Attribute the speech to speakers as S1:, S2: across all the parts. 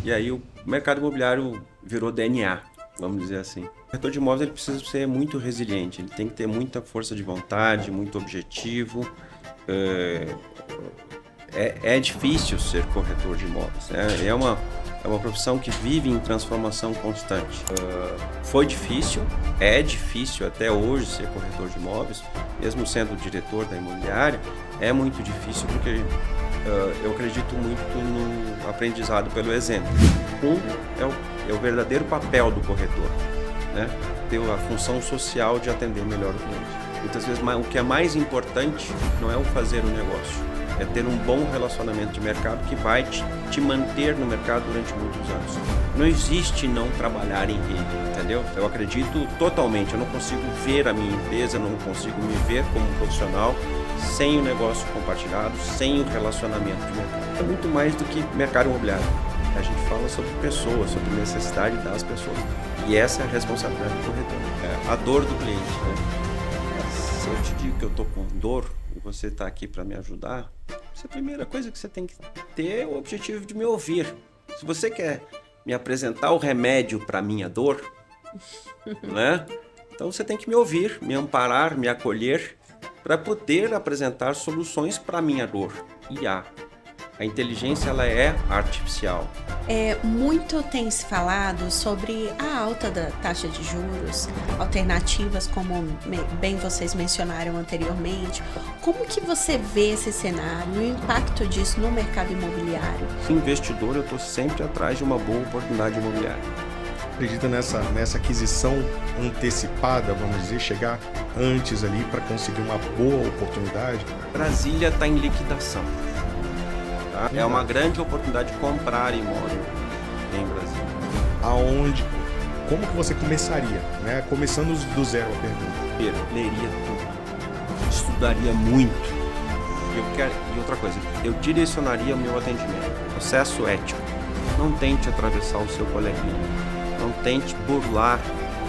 S1: E aí o mercado imobiliário virou DNA, vamos dizer assim. O corretor de imóveis ele precisa ser muito resiliente, ele tem que ter muita força de vontade, muito objetivo. É difícil ser corretor de imóveis, né? É uma profissão que vive em transformação constante. Foi difícil, é difícil até hoje ser corretor de imóveis, mesmo sendo diretor da imobiliária, é muito difícil porque eu acredito muito no aprendizado pelo exemplo. É o verdadeiro papel do corretor, né? Ter a função social de atender melhor o cliente. Muitas vezes o que é mais importante não é o fazer o negócio, é ter um bom relacionamento de mercado que vai te manter no mercado durante muitos anos. Não existe não trabalhar em rede, entendeu? Eu acredito totalmente, eu não consigo ver a minha empresa, não consigo me ver como profissional sem o negócio compartilhado, sem o relacionamento de mercado. É muito mais do que mercado imobiliário. A gente fala sobre pessoas, sobre necessidade das pessoas. E essa é a responsabilidade do corretor. A dor do cliente, né? Se eu te digo que eu estou com dor e você está aqui para me ajudar, essa é a primeira coisa que você tem que ter é o objetivo de me ouvir. Se você quer me apresentar o remédio para a minha dor, né? Então você tem que me ouvir, me amparar, me acolher para poder apresentar soluções para a minha dor. E a inteligência ela é artificial.
S2: Muito tem se falado sobre a alta da taxa de juros, alternativas como bem vocês mencionaram anteriormente. Como que você vê esse cenário e o impacto disso no mercado imobiliário?
S1: Investidor, eu estou sempre atrás de uma boa oportunidade imobiliária.
S3: Acredita nessa aquisição antecipada, vamos dizer, chegar antes ali para conseguir uma boa oportunidade?
S1: Brasília está em liquidação. Tá? É uma grande oportunidade de comprar imóvel em Brasília.
S3: Aonde? Como que você começaria? Né? Começando do zero a pergunta.
S1: Primeiro, leria tudo. Estudaria muito. E outra coisa, eu direcionaria o meu atendimento. Processo ético. Não tente atravessar o seu coleguinha. Não tente burlar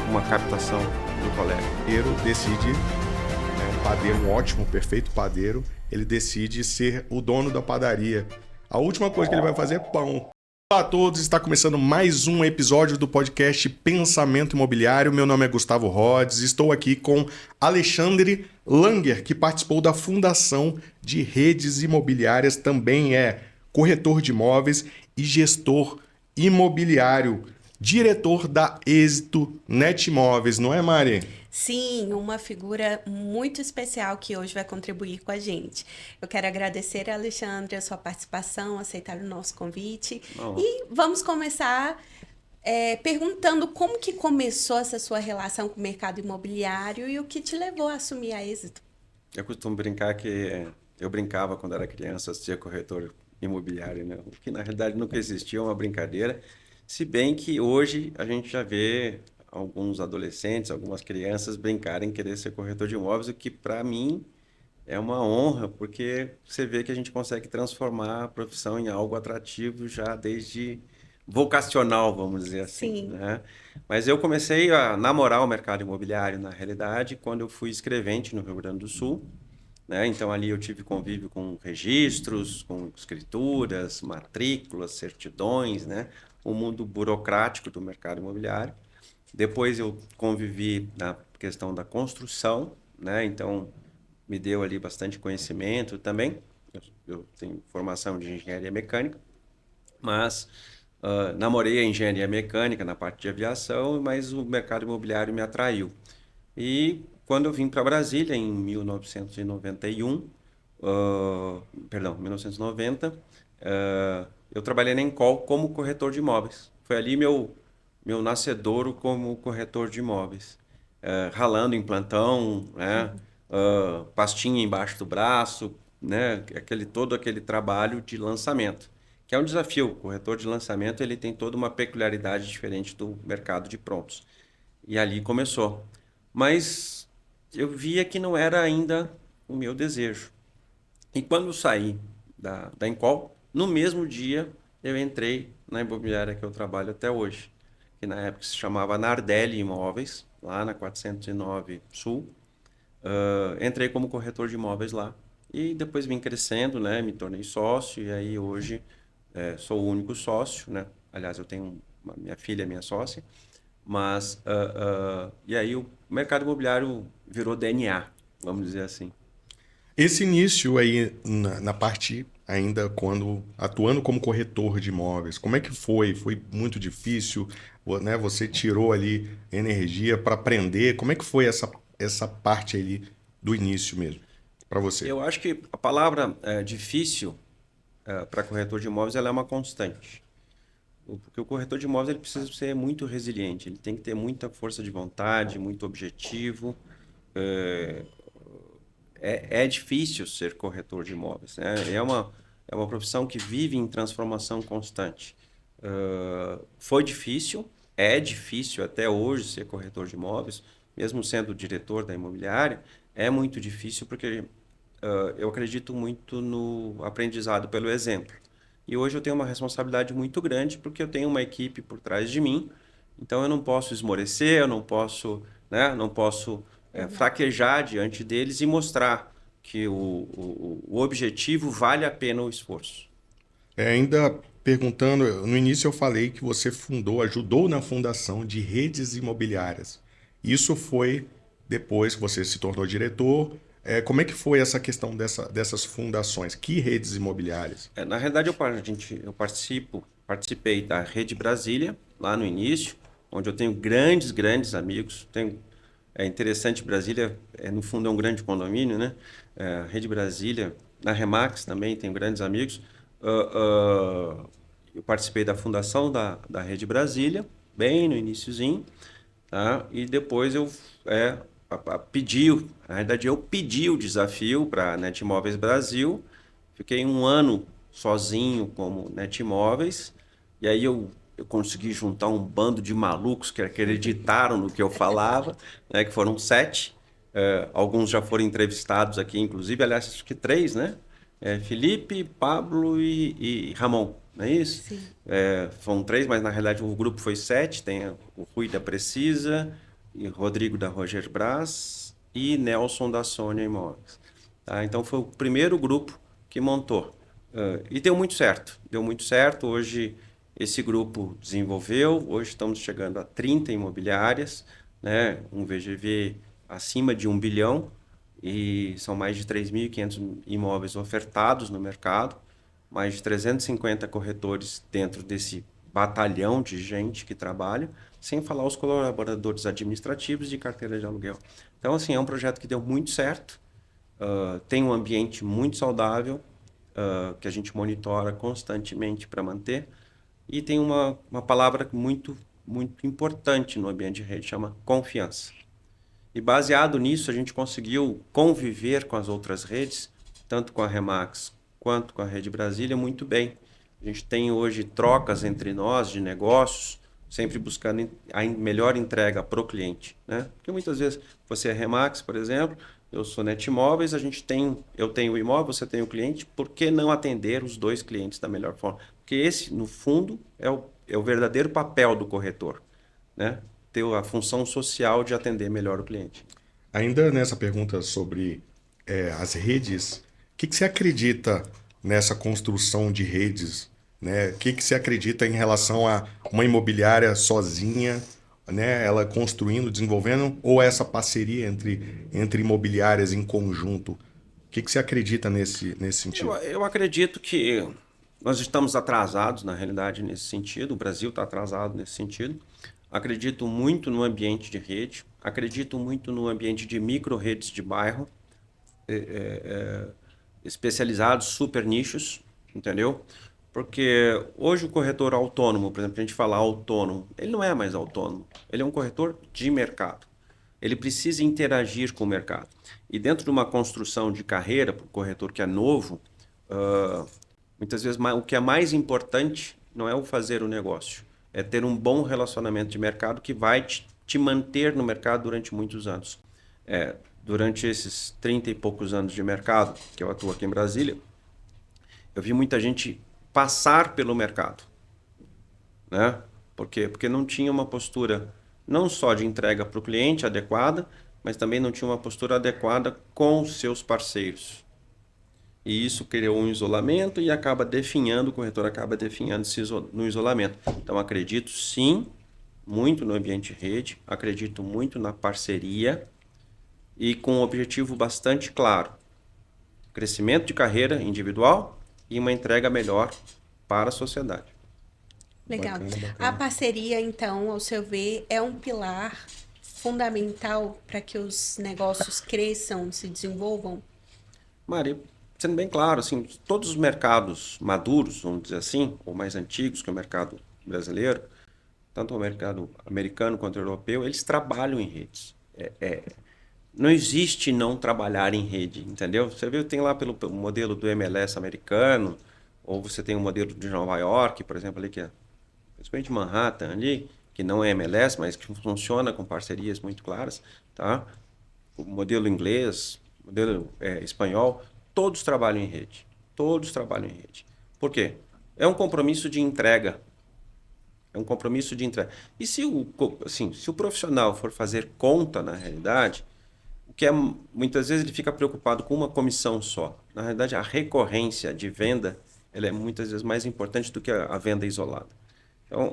S1: uma captação do colega.
S3: O padeiro decide, um padeiro, um ótimo, perfeito padeiro, ele decide ser o dono da padaria. A última coisa que ele vai fazer é pão. Olá a todos, está começando mais um episódio do podcast Pensamento Imobiliário. Meu nome é Gustavo Rhodes, estou aqui com Alexandre Langer, que participou da fundação de redes imobiliárias, também é corretor de imóveis e gestor imobiliário. Diretor da Êxito Netmóveis, não é, Mari?
S2: Sim, uma figura muito especial que hoje vai contribuir com a gente. Eu quero agradecer a Alexandre a sua participação, aceitar o nosso convite. E vamos começar perguntando como que começou essa sua relação com o mercado imobiliário e o que te levou a assumir a Êxito.
S1: Eu costumo brincar que eu brincava quando era criança, assistia corretor imobiliário, né? O que na realidade nunca existia, uma brincadeira. Se bem que hoje a gente já vê alguns adolescentes, algumas crianças brincarem em querer ser corretor de imóveis, o que para mim é uma honra, porque você vê que a gente consegue transformar a profissão em algo atrativo já desde vocacional, vamos dizer assim,
S2: Sim.
S1: né? Mas eu comecei a namorar o mercado imobiliário, na realidade, quando eu fui escrevente no Rio Grande do Sul, né? Então ali eu tive convívio com registros, com escrituras, matrículas, certidões, né? O mundo burocrático do mercado imobiliário. Depois eu convivi na questão da construção, né? Então me deu ali bastante conhecimento também. Eu tenho formação de engenharia mecânica, mas namorei a engenharia mecânica na parte de aviação, mas o mercado imobiliário me atraiu. E quando eu vim para Brasília em 1991, 1990, eu trabalhei na Encol como corretor de imóveis. Foi ali meu nascedouro como corretor de imóveis. Ralando em plantão, né? Pastinha embaixo do braço, né? Todo aquele trabalho de lançamento, que é um desafio. O corretor de lançamento ele tem toda uma peculiaridade diferente do mercado de prontos. E ali começou. Mas eu via que não era ainda o meu desejo. E quando eu saí da Encol, no mesmo dia eu entrei na imobiliária que eu trabalho até hoje, que na época se chamava Nardelli Imóveis, lá na 409 Sul. Entrei como corretor de imóveis lá. E depois vim crescendo, né? Me tornei sócio e aí hoje sou o único sócio, né? Aliás, eu tenho minha filha, minha sócia, mas e aí o mercado imobiliário virou DNA, vamos dizer assim.
S3: Esse início aí na parte ainda quando atuando como corretor de imóveis, como é que foi? Foi muito difícil, né? Você tirou ali energia para aprender. Como é que foi essa parte ali do início mesmo para você?
S1: Eu acho que a palavra difícil para corretor de imóveis ela é uma constante. Porque o corretor de imóveis ele precisa ser muito resiliente, ele tem que ter muita força de vontade, muito objetivo. É difícil ser corretor de imóveis, né? É uma profissão que vive em transformação constante. Foi difícil, é difícil até hoje ser corretor de imóveis, mesmo sendo diretor da imobiliária, é muito difícil porque eu acredito muito no aprendizado pelo exemplo. E hoje eu tenho uma responsabilidade muito grande porque eu tenho uma equipe por trás de mim, então eu não posso esmorecer, eu não posso, né, não posso fraquejar diante deles e mostrar que o objetivo vale a pena o esforço.
S3: Ainda perguntando, no início eu falei que você ajudou na fundação de redes imobiliárias. Isso foi depois que você se tornou diretor. Como é que foi essa questão dessas fundações? Que redes imobiliárias?
S1: Na realidade, eu participei da Rede Brasília, lá no início, onde eu tenho grandes amigos. É interessante, Brasília, no fundo, é um grande condomínio, né? Rede Brasília, na Remax também tenho grandes amigos. Eu participei da fundação da Rede Brasília, bem no iniciozinho, tá? E depois na verdade eu pedi o desafio para a Netmóveis Brasil, fiquei um ano sozinho como Netmóveis, e aí eu consegui juntar um bando de malucos que acreditaram no que eu falava, né, que foram 7, alguns já foram entrevistados aqui, inclusive, aliás, acho que 3, né? Felipe, Pablo e Ramon, não é isso?
S2: Sim.
S1: Foram 3, mas na realidade o grupo foi 7, tem o Rui da Precisa, e Rodrigo da Roger Brás e Nelson da Sônia Imóveis. Tá? Então foi o primeiro grupo que montou. E deu muito certo. Hoje esse grupo desenvolveu, hoje estamos chegando a 30 imobiliárias, né? Um VGV acima de 1 bilhão e são mais de 3.500 imóveis ofertados no mercado, mais de 350 corretores dentro desse batalhão de gente que trabalha, sem falar os colaboradores administrativos de carteira de aluguel. Então, assim, é um projeto que deu muito certo, tem um ambiente muito saudável, que a gente monitora constantemente para manter, e tem uma palavra muito importante no ambiente de rede, chama confiança. E baseado nisso, a gente conseguiu conviver com as outras redes, tanto com a Remax quanto com a Rede Brasília, muito bem. A gente tem hoje trocas entre nós de negócios, sempre buscando a melhor entrega para o cliente, né? Porque muitas vezes você é Remax, por exemplo, eu sou Netmóveis, eu tenho o imóvel, você tem o cliente, por que não atender os dois clientes da melhor forma? Porque esse, no fundo, é o verdadeiro papel do corretor, né? Ter a função social de atender melhor o cliente.
S3: Ainda nessa pergunta sobre as redes, o que você acredita nessa construção de redes? Né? O que você acredita em relação a uma imobiliária sozinha, né? Ela construindo, desenvolvendo, ou essa parceria entre imobiliárias em conjunto? O que você acredita nesse sentido?
S1: Eu acredito que nós estamos atrasados, na realidade, nesse sentido. O Brasil está atrasado nesse sentido. Acredito muito no ambiente de rede, acredito muito no ambiente de micro-redes de bairro, especializados, super nichos, entendeu? Porque hoje o corretor autônomo, por exemplo, a gente fala autônomo, ele não é mais autônomo, ele é um corretor de mercado. Ele precisa interagir com o mercado. E dentro de uma construção de carreira, para o corretor que é novo, muitas vezes o que é mais importante não é o fazer o negócio, é ter um bom relacionamento de mercado que vai te manter no mercado durante muitos anos. Durante esses 30 e poucos anos de mercado que eu atuo aqui em Brasília, eu vi muita gente passar pelo mercado, né? Por quê? Porque não tinha uma postura não só de entrega para o cliente adequada, mas também não tinha uma postura adequada com os seus parceiros. E isso criou um isolamento e acaba definhando, o corretor acaba definhando no isolamento. Então, acredito sim, muito no ambiente rede, acredito muito na parceria e com um objetivo bastante claro. Crescimento de carreira individual e uma entrega melhor para a sociedade.
S2: Legal.
S3: Bacana.
S2: A parceria, então, ao seu ver, é um pilar fundamental para que os negócios cresçam, se desenvolvam?
S1: Mari, sendo bem claro, assim, todos os mercados maduros, vamos dizer assim, ou mais antigos que o mercado brasileiro, tanto o mercado americano quanto o europeu, eles trabalham em redes. Não existe não trabalhar em rede, entendeu? Você viu, tem lá pelo modelo do MLS americano, ou você tem o modelo de Nova York, por exemplo, ali que é principalmente Manhattan ali, que não é MLS, mas que funciona com parcerias muito claras, tá? O modelo inglês, modelo espanhol, todos trabalham em rede. Todos trabalham em rede. Por quê? É um compromisso de entrega. É um compromisso de entrega. E se o profissional for fazer conta na realidade, o que muitas vezes ele fica preocupado com uma comissão só. Na realidade, a recorrência de venda ela é muitas vezes mais importante do que a venda isolada. Então,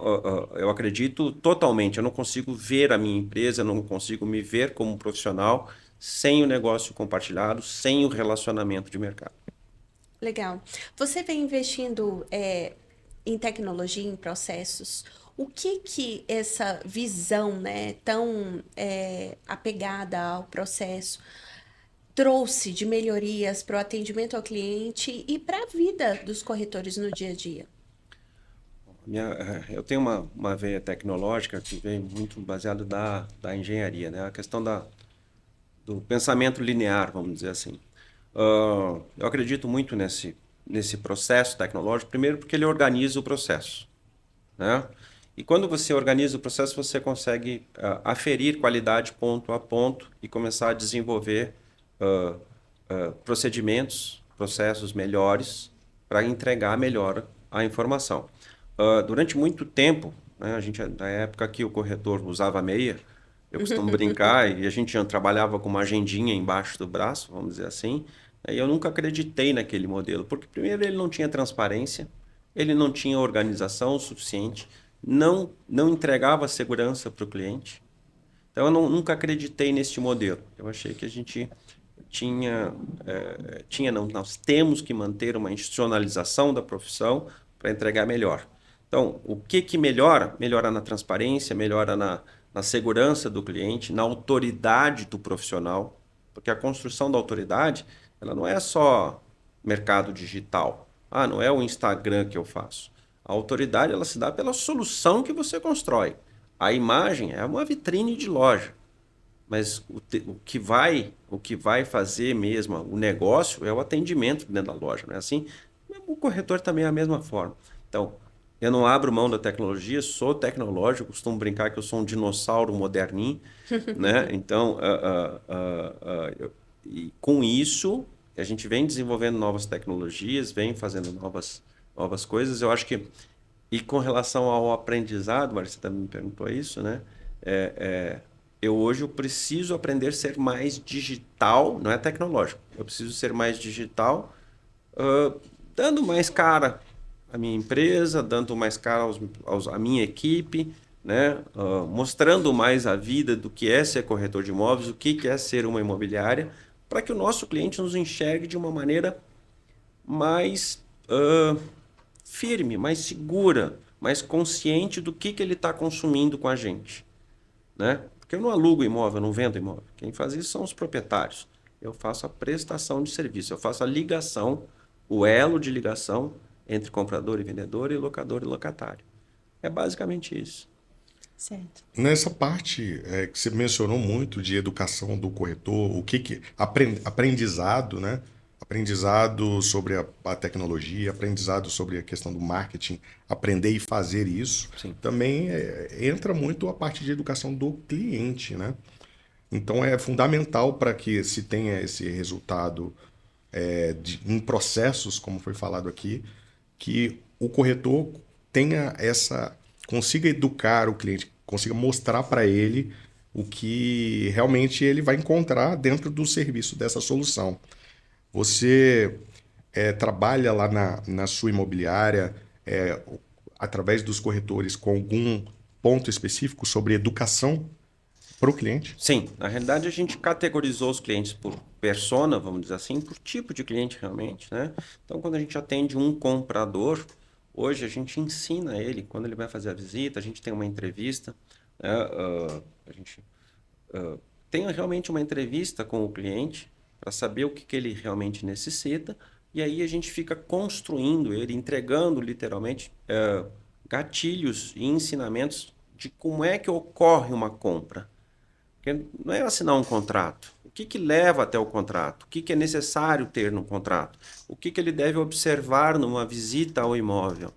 S1: eu acredito totalmente, eu não consigo ver a minha empresa, eu não consigo me ver como profissional sem o negócio compartilhado, sem o relacionamento de mercado.
S2: Legal. Você vem investindo em tecnologia, em processos. O que essa visão, né, tão apegada ao processo trouxe de melhorias para o atendimento ao cliente e para a vida dos corretores no dia a dia?
S1: Eu tenho uma veia tecnológica que vem muito baseada da engenharia, né? A questão do pensamento linear, vamos dizer assim. Eu acredito muito nesse processo tecnológico, primeiro porque ele organiza o processo, né? E quando você organiza o processo, você consegue aferir qualidade ponto a ponto e começar a desenvolver processos melhores para entregar melhor a informação. Durante muito tempo, né, na época que o corretor usava meia, eu costumo brincar, e a gente já trabalhava com uma agendinha embaixo do braço, vamos dizer assim, e eu nunca acreditei naquele modelo, porque primeiro ele não tinha transparência, ele não tinha organização suficiente, não entregava segurança para o cliente. Então eu nunca acreditei nesse modelo. Eu achei que a gente nós temos que manter uma institucionalização da profissão para entregar melhor. Então, o que melhora? Melhora na transparência, melhora na segurança do cliente, na autoridade do profissional, porque a construção da autoridade, ela não é só mercado digital. Não é o Instagram que eu faço. A autoridade, ela se dá pela solução que você constrói. A imagem é uma vitrine de loja, mas o que vai fazer mesmo o negócio é o atendimento dentro da loja, não é assim? O corretor também é a mesma forma. Então, eu não abro mão da tecnologia, sou tecnológico, costumo brincar que eu sou um dinossauro moderninho, né? Então, e com isso, a gente vem desenvolvendo novas tecnologias, vem fazendo novas coisas. Eu acho que, e com relação ao aprendizado, Marcia também me perguntou isso, né? Hoje eu preciso aprender a ser mais digital, não é tecnológico. Eu preciso ser mais digital, dando mais cara a minha empresa, dando mais cara à minha equipe, né? Mostrando mais a vida do que é ser corretor de imóveis, o que é ser uma imobiliária, para que o nosso cliente nos enxergue de uma maneira mais firme, mais segura, mais consciente do que ele está consumindo com a gente, né? Porque eu não alugo imóvel, eu não vendo imóvel. Quem faz isso são os proprietários. Eu faço a prestação de serviço, eu faço a ligação, o elo de ligação entre comprador e vendedor e locador e locatário. É basicamente isso.
S2: Certo.
S3: Nessa parte que você mencionou muito de educação do corretor, o que aprendizado, né? Aprendizado sobre a tecnologia, aprendizado sobre a questão do marketing, aprender e fazer isso.
S1: Sim.
S3: Também entra muito a parte de educação do cliente, né? Então é fundamental para que se tenha esse resultado em processos, como foi falado aqui, que o corretor consiga educar o cliente, consiga mostrar para ele o que realmente ele vai encontrar dentro do serviço dessa solução. Você trabalha lá na sua imobiliária, através dos corretores, com algum ponto específico sobre educação para o cliente?
S1: Sim, na realidade a gente categorizou os clientes por persona, vamos dizer assim, por tipo de cliente realmente, né? Então, quando a gente atende um comprador, hoje a gente ensina ele, quando ele vai fazer a visita, a gente tem uma entrevista, né? A gente tem realmente uma entrevista com o cliente para saber o que ele realmente necessita, e aí a gente fica construindo ele, entregando literalmente gatilhos e ensinamentos de como é que ocorre uma compra. Porque não é assinar um contrato. O que leva até o contrato? O que é necessário ter no contrato? O que ele deve observar numa visita ao imóvel?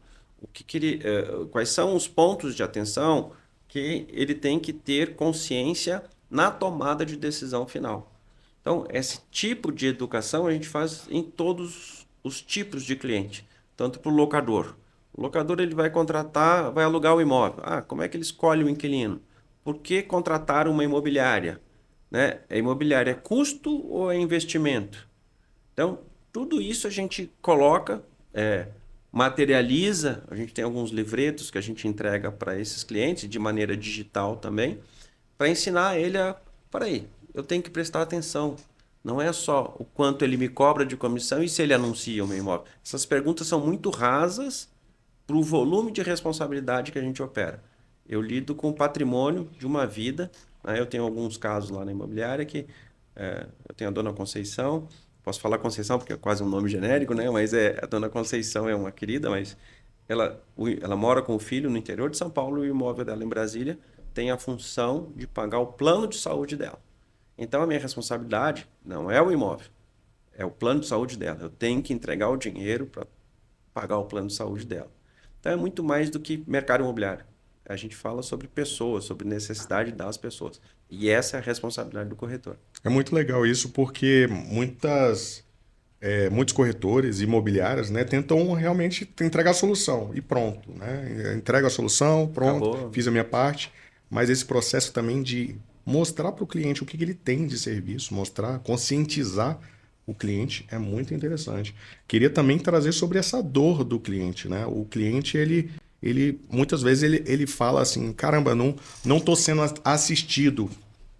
S1: Quais são os pontos de atenção que ele tem que ter consciência na tomada de decisão final? Então, esse tipo de educação a gente faz em todos os tipos de cliente, tanto para o locador. O locador ele vai contratar, vai alugar o imóvel. Como é que ele escolhe o inquilino? Por que contratar uma imobiliária? Né? A imobiliária é custo ou é investimento? Então, tudo isso a gente coloca, materializa. A gente tem alguns livretos que a gente entrega para esses clientes de maneira digital também, para ensinar ele peraí, eu tenho que prestar atenção. Não é só o quanto ele me cobra de comissão e se ele anuncia o meu imóvel. Essas perguntas são muito rasas para o volume de responsabilidade que a gente opera. Eu lido com o patrimônio de uma vida, né? Eu tenho alguns casos lá na imobiliária que eu tenho a dona Conceição, posso falar Conceição porque é quase um nome genérico, né? Mas a dona Conceição é uma querida, mas ela mora com o filho no interior de São Paulo e o imóvel dela em Brasília tem a função de pagar o plano de saúde dela. Então, a minha responsabilidade não é o imóvel, é o plano de saúde dela. Eu tenho que entregar o dinheiro para pagar o plano de saúde dela. Então, é muito mais do que mercado imobiliário. A gente fala sobre pessoas, sobre necessidade das pessoas. E essa é a responsabilidade do corretor.
S3: É muito legal isso porque muitos corretores imobiliários, né, tentam realmente entregar a solução e pronto. Né? Entrega a solução, pronto, acabou. Fiz a minha parte. Mas esse processo também de mostrar para o cliente o que ele tem de serviço, conscientizar o cliente é muito interessante. Queria também trazer sobre essa dor do cliente. Né? O cliente, ele muitas vezes ele fala assim, caramba, não estou sendo assistido.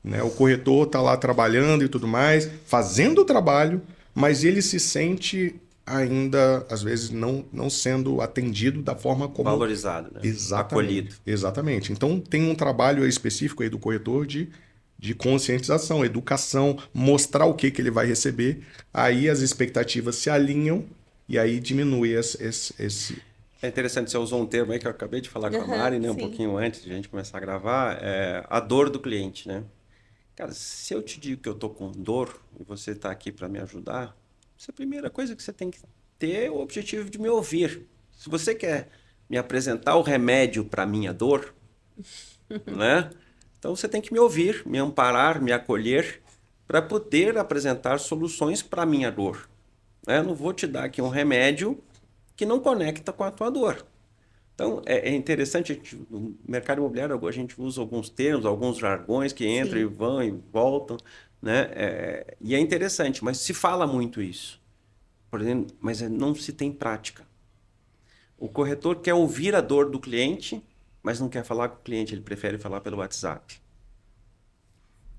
S3: Né? O corretor está lá trabalhando e tudo mais, fazendo o trabalho, mas ele se sente ainda, às vezes, não sendo atendido da forma como...
S1: Valorizado, né?
S3: Exatamente.
S1: Acolhido.
S3: Exatamente. Então, tem um trabalho específico aí do corretor de conscientização, educação, mostrar o que ele vai receber. Aí as expectativas se alinham e aí diminui esse...
S1: É interessante, você usou um termo aí que eu acabei de falar com a Mari, né? Um pouquinho antes de a gente começar a gravar, a dor do cliente, né? Cara, se eu te digo que eu tô com dor e você está aqui para me ajudar, essa é a primeira coisa que você tem que ter o objetivo de me ouvir. Se você quer me apresentar o remédio para minha dor, né? Então você tem que me ouvir, me amparar, me acolher para poder apresentar soluções para a minha dor. Né? Eu não vou te dar aqui um remédio que não conecta com a tua dor. Então, é interessante, no mercado imobiliário a gente usa alguns termos, alguns jargões que entram e vão e voltam, né? E é interessante, mas se fala muito isso. Por exemplo, mas não se tem prática. O corretor quer ouvir a dor do cliente, mas não quer falar com o cliente, ele prefere falar pelo WhatsApp.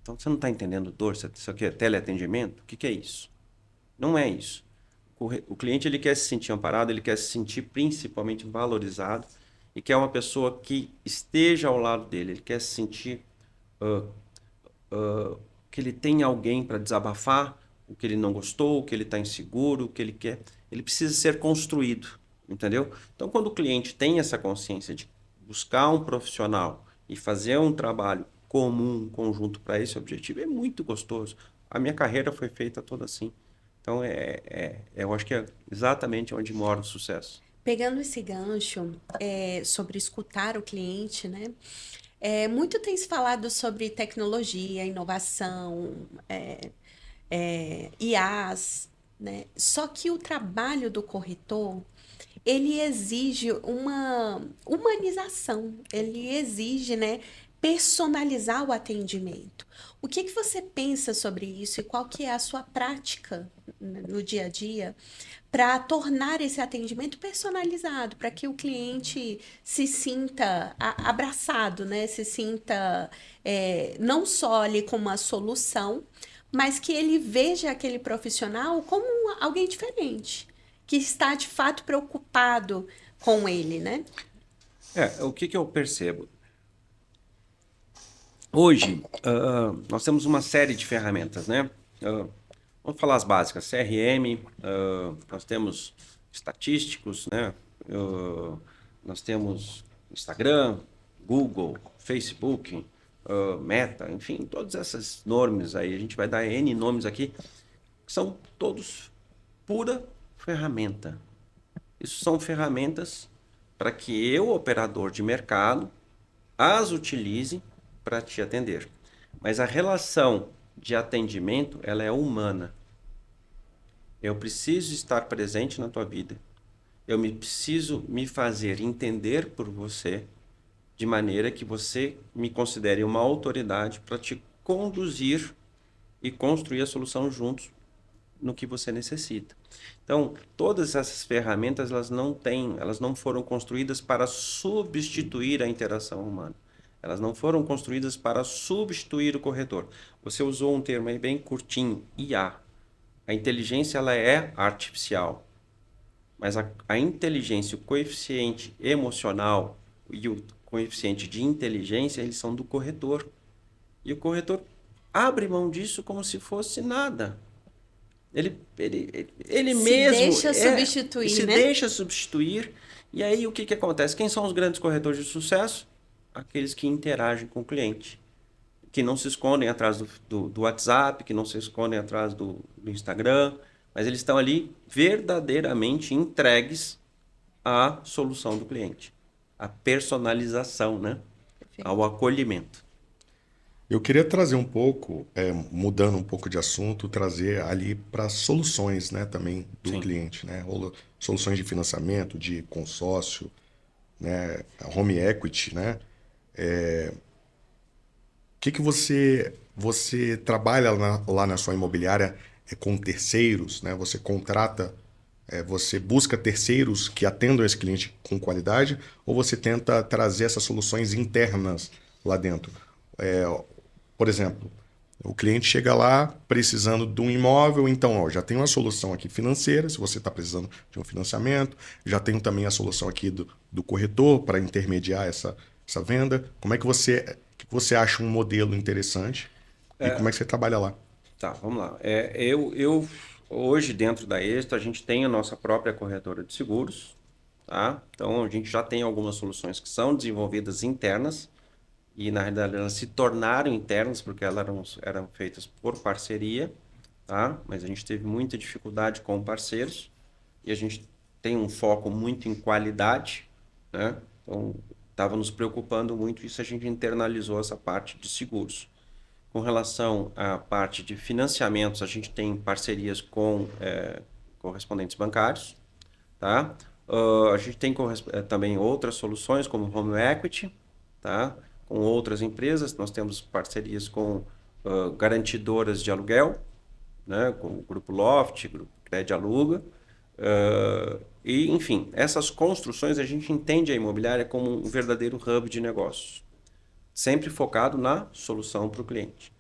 S1: Então, você não está entendendo dor, isso aqui é teleatendimento? O que é isso? Não é isso. O cliente ele quer se sentir amparado, ele quer se sentir principalmente valorizado e quer uma pessoa que esteja ao lado dele. Ele quer se sentir que ele tem alguém para desabafar o que ele não gostou, o que ele está inseguro, o que ele quer. Ele precisa ser construído, entendeu? Então, quando o cliente tem essa consciência de buscar um profissional e fazer um trabalho comum, conjunto para esse objetivo, é muito gostoso. A minha carreira foi feita toda assim. Então, eu acho que é exatamente onde mora o sucesso.
S2: Pegando esse gancho sobre escutar o cliente, né? Muito tem se falado sobre tecnologia, inovação, IAs, né? Só que o trabalho do corretor, ele exige uma humanização, ele exige, né, personalizar o atendimento. O que você pensa sobre isso e qual que é a sua prática no dia a dia para tornar esse atendimento personalizado, para que o cliente se sinta abraçado, né? Se sinta não só ali como uma solução, mas que ele veja aquele profissional como alguém diferente, que está de fato preocupado com ele, né?
S1: O que eu percebo? Hoje, nós temos uma série de ferramentas, né? Vamos falar as básicas, CRM, nós temos estatísticos, né? Nós temos Instagram, Google, Facebook, Meta, enfim, todos esses nomes aí, a gente vai dar N nomes aqui, que são todos pura ferramenta. Isso são ferramentas para que eu, operador de mercado, as utilize para te atender. Mas a relação de atendimento, ela é humana. Eu preciso estar presente na tua vida. Preciso me fazer entender por você, de maneira que você me considere uma autoridade para te conduzir e construir a solução juntos no que você necessita. Então, todas essas ferramentas, elas não foram construídas para substituir a interação humana. Elas não foram construídas para substituir o corretor. Você usou um termo aí bem curtinho, IA. A inteligência, ela é artificial. Mas a inteligência, o coeficiente emocional e o coeficiente de inteligência, eles são do corretor. E o corretor abre mão disso como se fosse nada. Ele mesmo se deixa substituir. E aí o que acontece? Quem são os grandes corretores de sucesso? Aqueles que interagem com o cliente, que não se escondem atrás do WhatsApp, que não se escondem atrás do Instagram, mas eles estão ali verdadeiramente entregues à solução do cliente, à personalização, né? Ao acolhimento.
S3: Eu queria trazer um pouco, mudando um pouco de assunto, trazer ali para soluções, né, também do
S1: Sim.
S3: cliente, né? Soluções de financiamento, de consórcio, né, home equity, né? O que você trabalha lá na sua imobiliária com terceiros, né? Você contrata, você busca terceiros que atendam esse cliente com qualidade, ou você tenta trazer essas soluções internas lá dentro? Por exemplo, o cliente chega lá precisando de um imóvel, então já tem uma solução aqui financeira, se você está precisando de um financiamento, já tem também a solução aqui do corretor para intermediar essa venda. Como é que você acha um modelo interessante e como é que você trabalha lá?
S1: Tá, vamos lá. Eu hoje, dentro da Êxito, a gente tem a nossa própria corretora de seguros, tá? Então, a gente já tem algumas soluções que são desenvolvidas internas e, na realidade, elas se tornaram internas porque elas eram feitas por parceria, tá? Mas a gente teve muita dificuldade com parceiros e a gente tem um foco muito em qualidade, né? Então, estava nos preocupando muito isso, a gente internalizou essa parte de seguros. Com relação à parte de financiamentos, a gente tem parcerias com correspondentes bancários, tá? A gente tem também outras soluções, como Home Equity, tá? Com outras empresas. Nós temos parcerias com garantidoras de aluguel, né? Com o Grupo Loft, Grupo Cred Aluga. E, enfim, essas construções, a gente entende a imobiliária como um verdadeiro hub de negócios, sempre focado na solução para o cliente.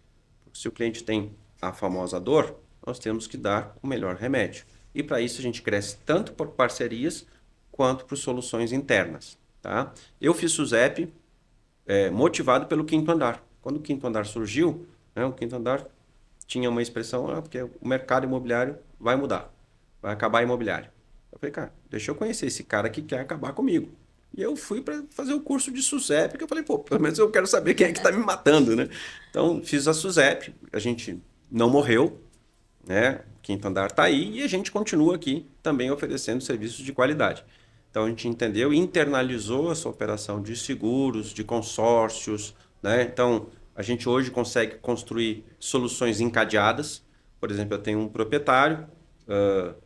S1: Porque se o cliente tem a famosa dor, nós temos que dar o melhor remédio. E para isso a gente cresce tanto por parcerias quanto por soluções internas. Tá? Eu fiz SUSEP motivado pelo quinto andar. Quando o quinto andar surgiu, né, o quinto andar tinha uma expressão, porque o mercado imobiliário vai mudar, vai acabar imobiliário. Eu falei, cara, deixa eu conhecer esse cara que quer acabar comigo. E eu fui para fazer o curso de SUSEP, porque eu falei, pelo menos eu quero saber quem é que está me matando, né? Então, fiz a SUSEP, a gente não morreu, né? O quinto andar está aí e a gente continua aqui também oferecendo serviços de qualidade. Então, a gente entendeu e internalizou essa operação de seguros, de consórcios, né? Então, a gente hoje consegue construir soluções encadeadas. Por exemplo, eu tenho um proprietário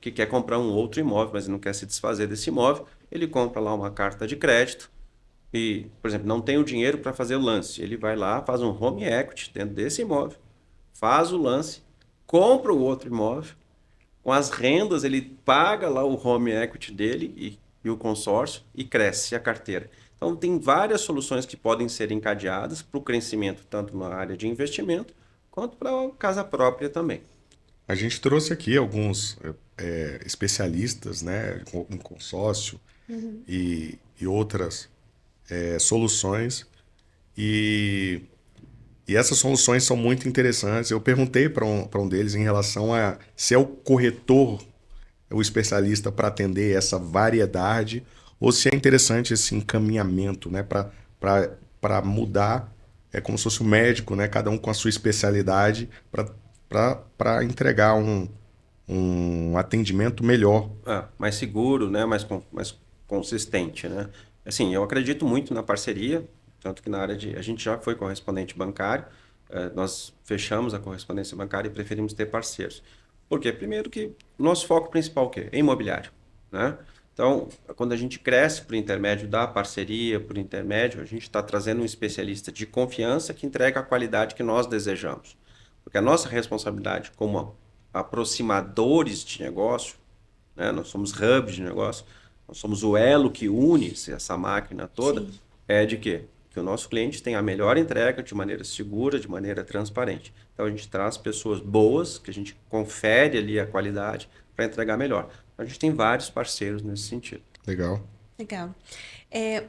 S1: que quer comprar um outro imóvel, mas não quer se desfazer desse imóvel. Ele compra lá uma carta de crédito, e, por exemplo, não tem o dinheiro para fazer o lance. Ele vai lá, faz um home equity dentro desse imóvel, faz o lance, compra o outro imóvel, com as rendas ele paga lá o home equity dele e o consórcio e cresce a carteira. Então, tem várias soluções que podem ser encadeadas para o crescimento, tanto na área de investimento, quanto para a casa própria também.
S3: A gente trouxe aqui alguns especialistas, né, em consórcio e outras soluções. E essas soluções são muito interessantes. Eu perguntei para um deles em relação a se é o corretor o especialista para atender essa variedade ou se é interessante esse encaminhamento, né, para mudar, é como se fosse um médico, né, cada um com a sua especialidade para entregar um atendimento melhor.
S1: Mais seguro, né, mais consistente, né? Assim, eu acredito muito na parceria, tanto que na área a gente já foi correspondente bancário, nós fechamos a correspondência bancária e preferimos ter parceiros. Por quê? Primeiro que o nosso foco principal o quê? É imobiliário, né? Então, quando a gente cresce por intermédio da parceria, por intermédio, a gente está trazendo um especialista de confiança que entrega a qualidade que nós desejamos. Porque a nossa responsabilidade como aproximadores de negócio, né? Nós somos hubs de negócio, nós somos o elo que une essa máquina toda,
S2: Sim.
S1: é de quê? Que o nosso cliente tenha a melhor entrega de maneira segura, de maneira transparente. Então, a gente traz pessoas boas, que a gente confere ali a qualidade para entregar melhor. A gente tem vários parceiros nesse sentido.
S3: Legal.
S2: Legal.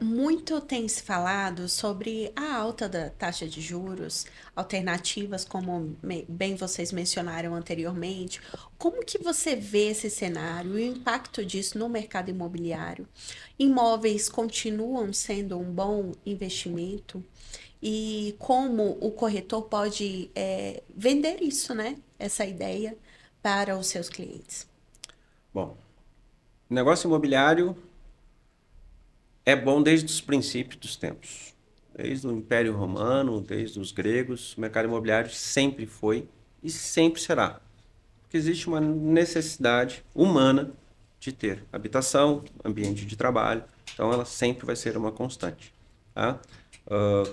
S2: Muito tem se falado sobre a alta da taxa de juros, alternativas, como bem vocês mencionaram anteriormente. Como que você vê esse cenário e o impacto disso no mercado imobiliário? Imóveis continuam sendo um bom investimento? E como o corretor pode vender isso, né? Essa ideia para os seus clientes?
S1: Bom, o negócio imobiliário é bom desde os princípios dos tempos. Desde o Império Romano, desde os gregos, o mercado imobiliário sempre foi e sempre será. Porque existe uma necessidade humana de ter habitação, ambiente de trabalho, então ela sempre vai ser uma constante. Tá?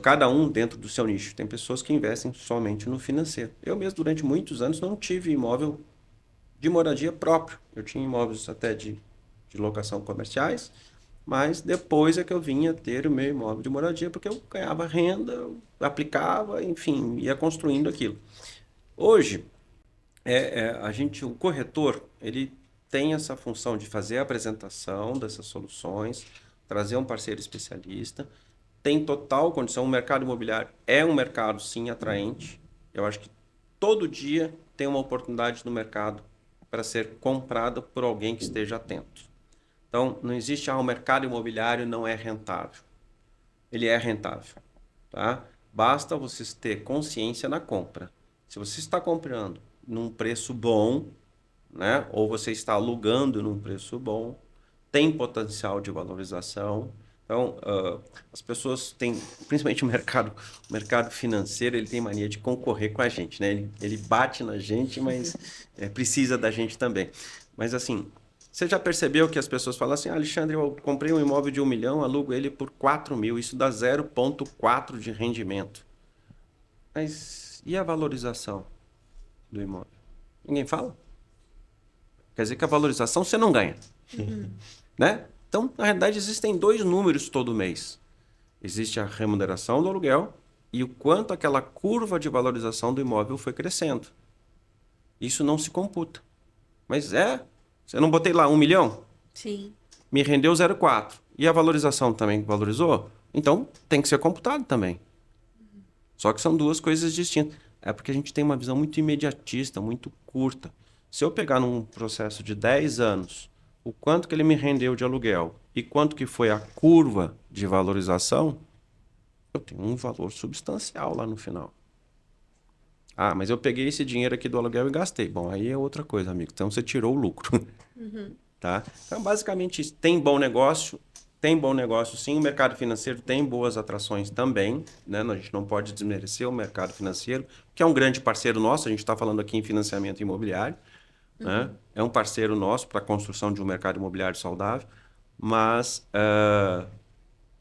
S1: Cada um dentro do seu nicho. Tem pessoas que investem somente no financeiro. Eu mesmo, durante muitos anos, não tive imóvel de moradia próprio. Eu tinha imóveis até de locação comerciais, mas depois é que eu vinha ter o meu imóvel de moradia, porque eu ganhava renda, eu aplicava, enfim, ia construindo aquilo. Hoje, o corretor, ele tem essa função de fazer a apresentação dessas soluções, trazer um parceiro especialista, tem total condição, o mercado imobiliário é um mercado, sim, atraente. Eu acho que todo dia tem uma oportunidade no mercado para ser comprada por alguém que esteja atento. Então, não existe, o mercado imobiliário não é rentável. Ele é rentável. Tá? Basta você ter consciência na compra. Se você está comprando num preço bom, né? Ou você está alugando num preço bom, tem potencial de valorização. Então, as pessoas têm, principalmente o mercado financeiro, ele tem mania de concorrer com a gente, né? Ele bate na gente, mas precisa da gente também. Mas assim, você já percebeu que as pessoas falam assim, Alexandre, eu comprei um imóvel de 1 milhão, alugo ele por 4 mil, isso dá 0,4 de rendimento. Mas e a valorização do imóvel? Ninguém fala? Quer dizer que a valorização você não ganha. Né? Então, na realidade, existem 2 números todo mês. Existe a remuneração do aluguel e o quanto aquela curva de valorização do imóvel foi crescendo. Isso não se computa. Mas você não botei lá 1 milhão?
S2: Sim.
S1: Me rendeu 0,4. E a valorização também valorizou? Então, tem que ser computado também. Só que são 2 coisas distintas. É porque a gente tem uma visão muito imediatista, muito curta. Se eu pegar num processo de 10 anos, o quanto que ele me rendeu de aluguel e quanto que foi a curva de valorização, eu tenho um valor substancial lá no final. Mas eu peguei esse dinheiro aqui do aluguel e gastei. Bom, aí é outra coisa, amigo. Então, você tirou o lucro. Tá? Então, basicamente, isso. Tem bom negócio sim. O mercado financeiro tem boas atrações também, né? A gente não pode desmerecer o mercado financeiro, que é um grande parceiro nosso. A gente está falando aqui em financiamento imobiliário. Né? É um parceiro nosso para a construção de um mercado imobiliário saudável, mas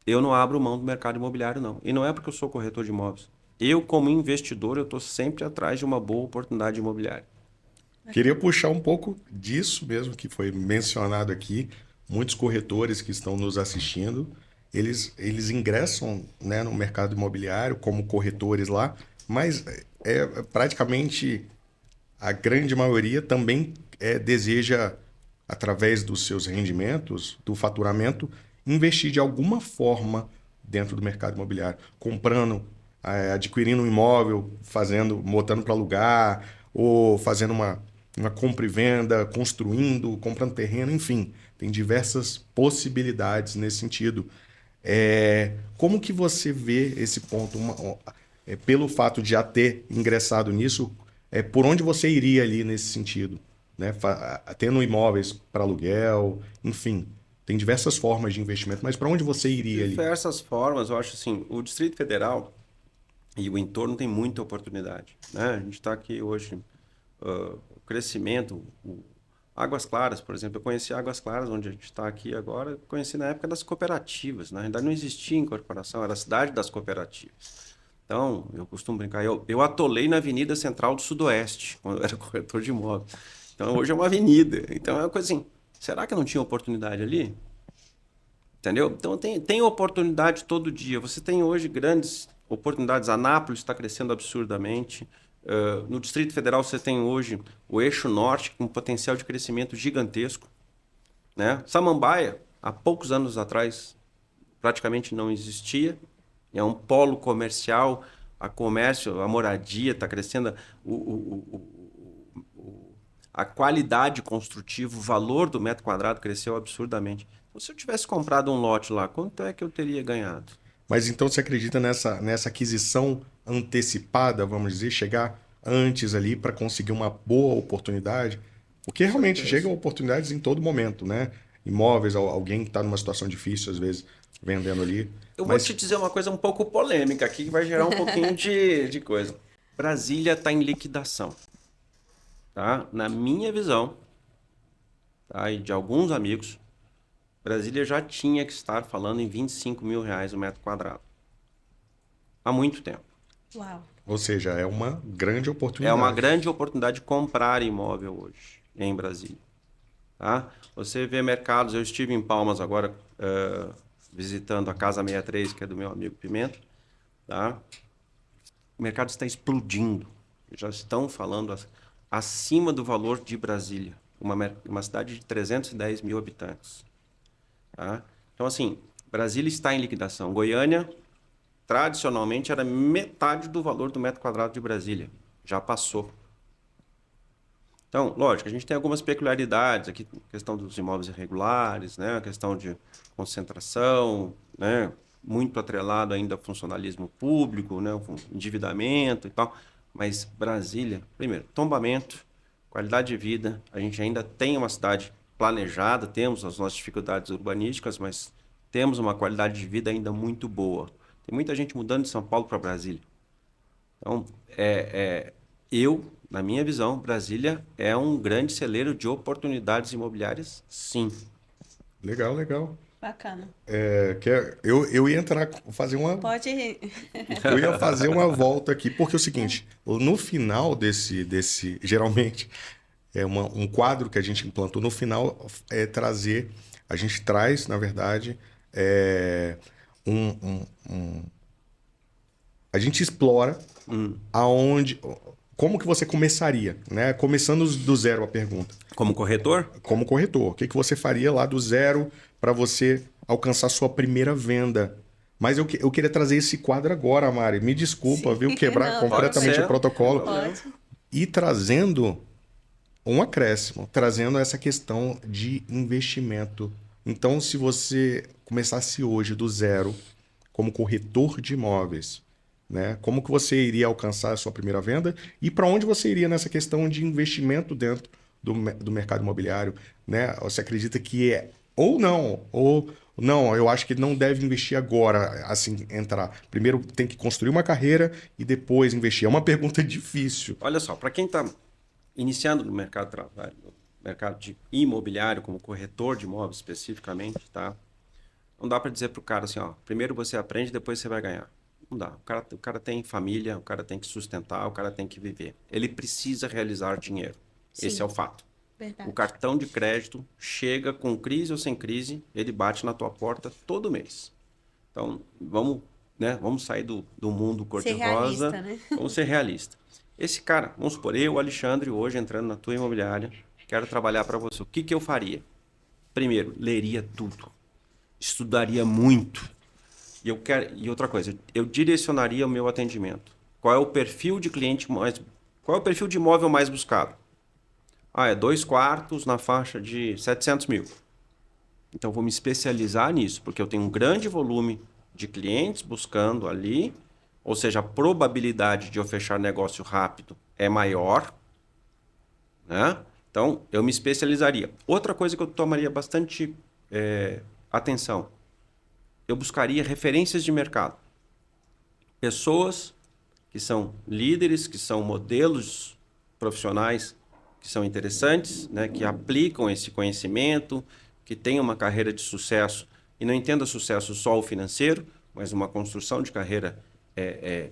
S1: eu não abro mão do mercado imobiliário, não. E não é porque eu sou corretor de imóveis. Eu, como investidor, eu estou sempre atrás de uma boa oportunidade imobiliária.
S3: Queria puxar um pouco disso mesmo que foi mencionado aqui. Muitos corretores que estão nos assistindo, eles ingressam, né, no mercado imobiliário como corretores lá, mas praticamente a grande maioria também deseja, através dos seus rendimentos, do faturamento, investir de alguma forma dentro do mercado imobiliário, comprando, adquirindo um imóvel, botando para alugar, ou fazendo uma compra e venda, construindo, comprando terreno, enfim, tem diversas possibilidades nesse sentido. Como que você vê esse ponto? Pelo fato de já ter ingressado nisso, por onde você iria ali nesse sentido? Né? Tendo imóveis para aluguel, enfim, tem diversas formas de investimento, mas para onde você iria ali?
S1: Diversas formas, eu acho assim, o Distrito Federal e o entorno tem muita oportunidade, né? A gente está aqui hoje, o crescimento, Águas Claras, por exemplo, eu conheci Águas Claras, onde a gente está aqui agora, conheci na época das cooperativas, na realidade não existia incorporação, era a cidade das cooperativas. Então, eu costumo brincar, eu atolei na Avenida Central do Sudoeste, quando eu era corretor de imóveis. Então, hoje é uma avenida. Então, é uma coisa assim, será que eu não tinha oportunidade ali? Entendeu? Então, tem oportunidade todo dia. Você tem hoje grandes oportunidades. Anápolis está crescendo absurdamente. No Distrito Federal, você tem hoje o Eixo Norte, com um potencial de crescimento gigantesco. Né? Samambaia, há poucos anos atrás, praticamente não existia. É um polo comercial, a moradia está crescendo, a qualidade construtiva, o valor do metro quadrado cresceu absurdamente. Então, se eu tivesse comprado um lote lá, quanto é que eu teria ganhado?
S3: Mas então você acredita nessa aquisição antecipada, vamos dizer, chegar antes ali para conseguir uma boa oportunidade? Porque realmente chegam oportunidades em todo momento, né? Imóveis, alguém que está numa situação difícil, às vezes, vendendo ali.
S1: Vou te dizer uma coisa um pouco polêmica aqui, que vai gerar um pouquinho de coisa. Brasília está em liquidação. Tá? Na minha visão, tá? E de alguns amigos, Brasília já tinha que estar falando em R$25 mil o metro quadrado. Há muito tempo.
S2: Uau.
S3: Ou seja, é uma grande oportunidade.
S1: É uma grande oportunidade de comprar imóvel hoje em Brasília. Tá? Você vê mercados, eu estive em Palmas agora visitando a Casa 63, que é do meu amigo Pimenta. Tá? O mercado está explodindo. Já estão falando acima do valor de Brasília. Uma cidade de 310 mil habitantes. Tá? Então, assim, Brasília está em liquidação. Goiânia, tradicionalmente, era metade do valor do metro quadrado de Brasília. Já passou. Então, lógico, a gente tem algumas peculiaridades aqui, questão dos imóveis irregulares, né? A questão de concentração, né? Muito atrelado ainda ao funcionalismo público, né? O endividamento e tal. Mas Brasília, primeiro, tombamento, qualidade de vida. A gente ainda tem uma cidade planejada, temos as nossas dificuldades urbanísticas, mas temos uma qualidade de vida ainda muito boa. Tem muita gente mudando de São Paulo para Brasília. Então, na minha visão, Brasília é um grande celeiro de oportunidades imobiliárias, sim.
S3: Legal, legal.
S2: Bacana.
S3: Eu ia fazer uma...
S2: Pode ir.
S3: Eu ia fazer uma volta aqui, porque é o seguinte, no final desse geralmente, um quadro que a gente implantou, no final a gente traz, na verdade, a gente explora como que você começaria, né? Começando do zero a pergunta.
S1: Como corretor?
S3: Como corretor. O que você faria lá do zero para você alcançar sua primeira venda? Mas eu queria trazer esse quadro agora, Mari. Me desculpa, viu? Quebrar completamente o protocolo.
S2: Pode.
S3: E trazendo um acréscimo, trazendo essa questão de investimento. Então, se você começasse hoje do zero, como corretor de imóveis, né? Como que você iria alcançar a sua primeira venda e para onde você iria nessa questão de investimento dentro do mercado imobiliário, né? Você acredita que ou não, eu acho que não deve investir agora, assim, entrar. Primeiro tem que construir uma carreira e depois investir. É uma pergunta difícil.
S1: Olha só, para quem está iniciando no mercado de trabalho, no mercado de imobiliário, como corretor de imóveis especificamente, tá? Não dá para dizer para o cara assim, ó, primeiro você aprende, depois você vai ganhar. Não dá. O cara tem família, o cara tem que sustentar, o cara tem que viver. Ele precisa realizar dinheiro.
S2: Sim.
S1: Esse é o fato.
S2: Verdade.
S1: O cartão de crédito chega com crise ou sem crise, ele bate na tua porta todo mês. Então, vamos sair do mundo cor-de-rosa.
S2: Né?
S1: Vamos ser realistas. Esse cara, vamos supor, eu, Alexandre, hoje entrando na tua imobiliária, quero trabalhar para você. O que eu faria? Primeiro, leria tudo. Estudaria muito. E outra coisa, eu direcionaria o meu atendimento. Qual é o perfil de cliente mais... Qual é o perfil de imóvel mais buscado? É 2 quartos na faixa de 700 mil. Então, vou me especializar nisso, porque eu tenho um grande volume de clientes buscando ali, ou seja, a probabilidade de eu fechar negócio rápido é maior, né? Então, eu me especializaria. Outra coisa que eu tomaria bastante atenção, eu buscaria referências de mercado. Pessoas que são líderes, que são modelos profissionais que são interessantes, né, que aplicam esse conhecimento, que têm uma carreira de sucesso, e não entenda sucesso só o financeiro, mas uma construção de carreira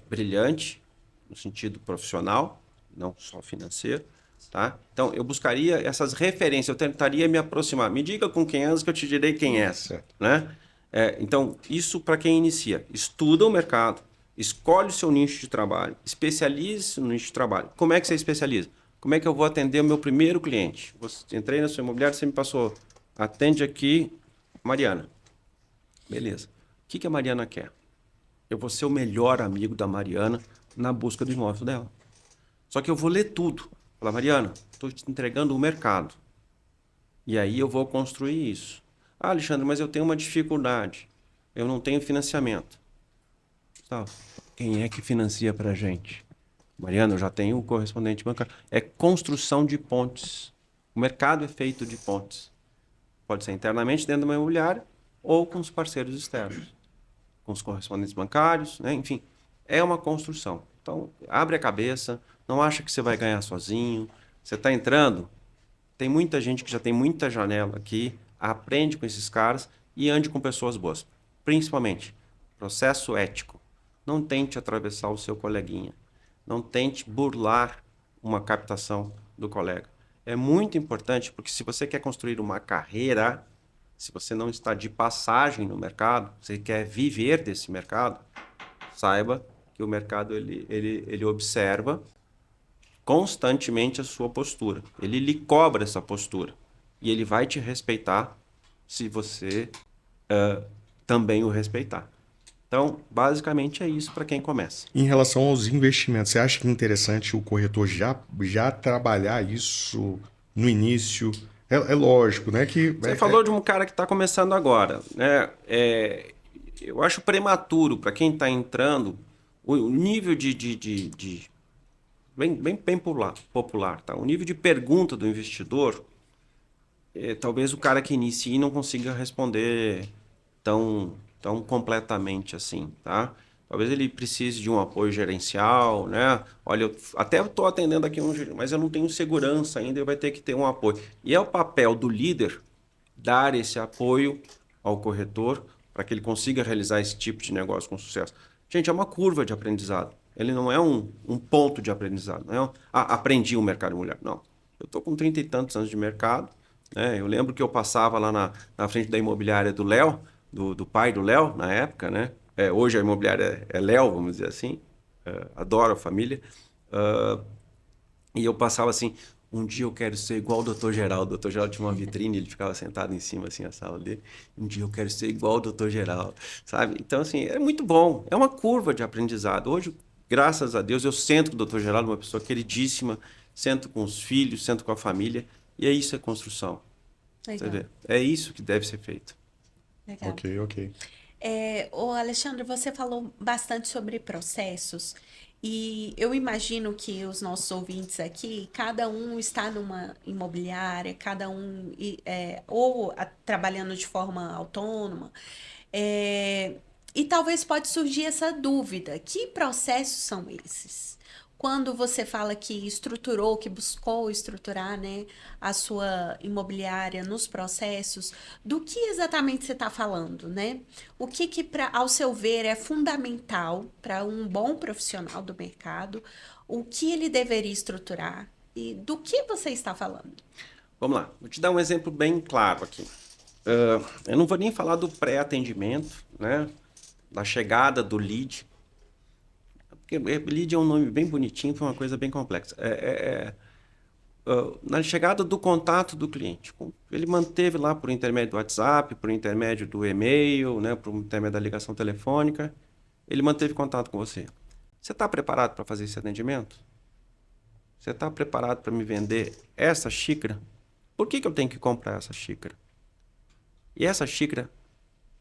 S1: brilhante, no sentido profissional, não só financeiro. Tá? Então, eu buscaria essas referências, eu tentaria me aproximar. Me diga com quem és que eu te direi quem é. Né? Então, isso para quem inicia. Estuda o mercado, escolhe o seu nicho de trabalho, especialize-se no nicho de trabalho. Como é que você especializa? Como é que eu vou atender o meu primeiro cliente? Entrei na sua imobiliária, você me passou, atende aqui, Mariana. Beleza. O que a Mariana quer? Eu vou ser o melhor amigo da Mariana na busca do imóvel dela. Só que eu vou ler tudo. Falar, Mariana, estou te entregando o mercado. E aí eu vou construir isso. Alexandre, mas eu tenho uma dificuldade. Eu não tenho financiamento. Tá. Quem é que financia para a gente? Mariana, eu já tenho o correspondente bancário. É construção de pontes. O mercado é feito de pontes. Pode ser internamente dentro de uma imobiliária ou com os parceiros externos. Com os correspondentes bancários, né? Enfim, é uma construção. Então, abre a cabeça, não acha que você vai ganhar sozinho. Você está entrando, tem muita gente que já tem muita janela aqui, aprende com esses caras e ande com pessoas boas. Principalmente, processo ético. Não tente atravessar o seu coleguinha. Não tente burlar uma captação do colega. É muito importante, porque se você quer construir uma carreira, se você não está de passagem no mercado, você quer viver desse mercado, saiba que o mercado ele observa constantemente a sua postura. Ele lhe cobra essa postura. E ele vai te respeitar se você também o respeitar. Então, basicamente é isso para quem começa.
S3: Em relação aos investimentos, você acha que é interessante o corretor já trabalhar isso no início? É lógico, né?
S1: Você falou de um cara que está começando agora, né? Eu acho prematuro para quem está entrando o nível bem popular, tá? O nível de pergunta do investidor, talvez o cara que inicie não consiga responder tão completamente assim, tá? Talvez ele precise de um apoio gerencial, né? Olha, eu até estou atendendo aqui mas eu não tenho segurança ainda, eu vai ter que ter um apoio. E é o papel do líder dar esse apoio ao corretor para que ele consiga realizar esse tipo de negócio com sucesso. Gente, é uma curva de aprendizado. Ele não é um ponto de aprendizado. Não é aprendi o mercado imobiliário. Não. Eu estou com 30 e tantos anos de mercado. Né? Eu lembro que eu passava lá na frente da imobiliária do Léo, do pai do Léo, na época, né? Hoje a imobiliária é Léo, vamos dizer assim. Adoro a família. E eu passava assim, um dia eu quero ser igual o Dr. Geraldo. O Dr. Geraldo tinha uma vitrine, ele ficava sentado em cima, assim, a sala dele. Um dia eu quero ser igual o Dr. Geraldo, sabe? Então, assim, é muito bom. É uma curva de aprendizado. Hoje, graças a Deus, eu sento com o Dr. Geraldo, uma pessoa queridíssima, sento com os filhos, sento com a família. E é isso, é construção. Legal. Você vê? É isso que deve ser feito.
S2: Legal.
S3: Ok.
S2: Ô Alexandre, você falou bastante sobre processos e eu imagino que os nossos ouvintes aqui, cada um está numa imobiliária, cada um trabalhando de forma autônoma, e talvez pode surgir essa dúvida, que processos são esses? quando você fala que estruturou, que buscou estruturar, né, a sua imobiliária nos processos, do que exatamente você está falando, né? O que ao seu ver, é fundamental para um bom profissional do mercado? O que ele deveria estruturar? E do que você está falando?
S1: Vamos lá, vou te dar um exemplo bem claro aqui. Eu não vou nem falar do pré-atendimento, né? Da chegada do lead. Porque lead é um nome bem bonitinho, foi uma coisa bem complexa. Na chegada do contato do cliente. Ele manteve lá por intermédio do WhatsApp, por intermédio do e-mail, né? Por intermédio da ligação telefônica. Ele manteve contato com você. Você está preparado para fazer esse atendimento? Você está preparado para me vender essa xícara? Por que eu tenho que comprar essa xícara? E essa xícara,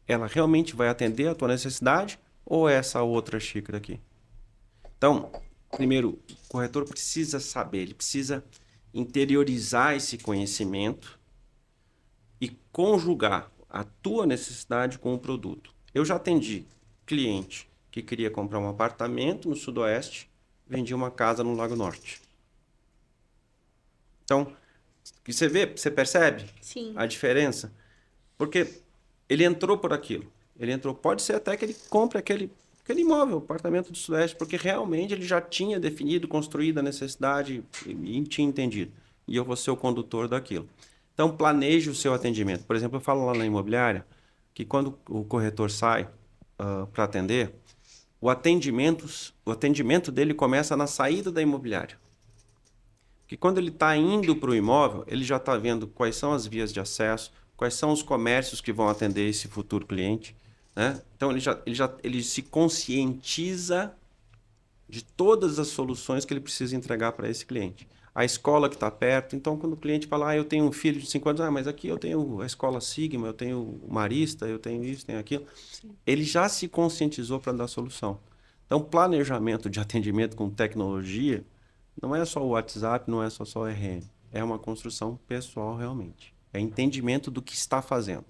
S1: ela realmente vai atender a tua necessidade ou essa outra xícara aqui? Então, primeiro, o corretor precisa saber, ele precisa interiorizar esse conhecimento e conjugar a tua necessidade com o produto. Eu já atendi cliente que queria comprar um apartamento no Sudoeste, vendia uma casa no Lago Norte. Então, você vê, você percebe
S2: Sim.
S1: a diferença? Porque ele entrou por aquilo. Ele entrou, pode ser até que ele compre aquele imóvel, apartamento do Sudeste, porque realmente ele já tinha definido, construído a necessidade e tinha entendido. E eu vou ser o condutor daquilo. Então, planeje o seu atendimento. Por exemplo, eu falo lá na imobiliária que quando o corretor sai para atender, o atendimento dele começa na saída da imobiliária. Porque quando ele está indo para o imóvel, ele já está vendo quais são as vias de acesso, quais são os comércios que vão atender esse futuro cliente, né? Então, ele se conscientiza de todas as soluções que ele precisa entregar para esse cliente. A escola que está perto. Então, quando o cliente fala, eu tenho um filho de 5 anos, mas aqui eu tenho a escola Sigma, eu tenho o Marista, eu tenho isso, tenho aquilo. Sim. Ele já se conscientizou para dar solução. Então, planejamento de atendimento com tecnologia não é só o WhatsApp, não é só o RM. É uma construção pessoal realmente. É entendimento do que está fazendo.